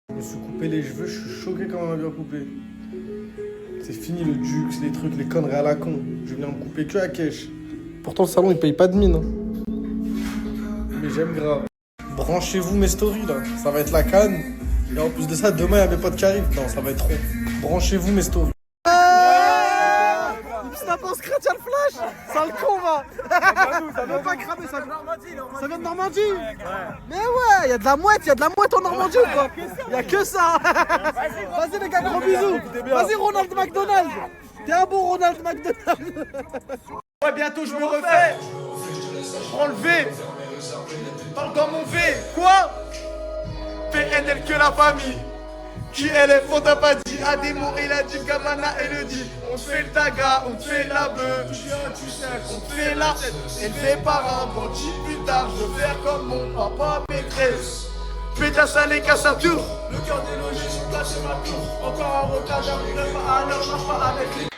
Je me suis coupé les cheveux, je suis choqué quand on m'a bien coupé. C'est fini le Dux, les trucs, les conneries à la con. Je viens me couper que à cash. Pourtant, le salon, il paye pas de mine. Hein. Mais j'aime grave. Branchez-vous mes stories, là. Ça va être la canne. Et en plus de ça, demain, il y a mes potes qui arrivent. Non, ça va être trop. Branchez-vous mes stories. T'as pas scratch, y'a le flash. Sale con, va. Ça vient pas cramer, ça vient de Normandie. Mais ouais, y'a de la mouette en Normandie ou quoi? Y'a que ça. Vas-y les gars, gros bisous. Vas-y Ronald McDonald. T'es un bon Ronald McDonald. Ouais, bientôt je me refais. Prends le V. Parle dans mon V. Quoi? PNL que la famille. Qui elle est faute, t'as pas dit. Ademo, il a dit, Gabana, elle le dit. On te fait le taga, on te fait la bœuf. Tu sais, on te fait la tête. Élevé par un bandit, plus tard, je veux faire comme mon papa Pécresse. Pétasse à les casse à tour. Le cœur des logis, je suis caché ma tour. Encore un retard, j'arrive pas à l'heure, marche pas avec les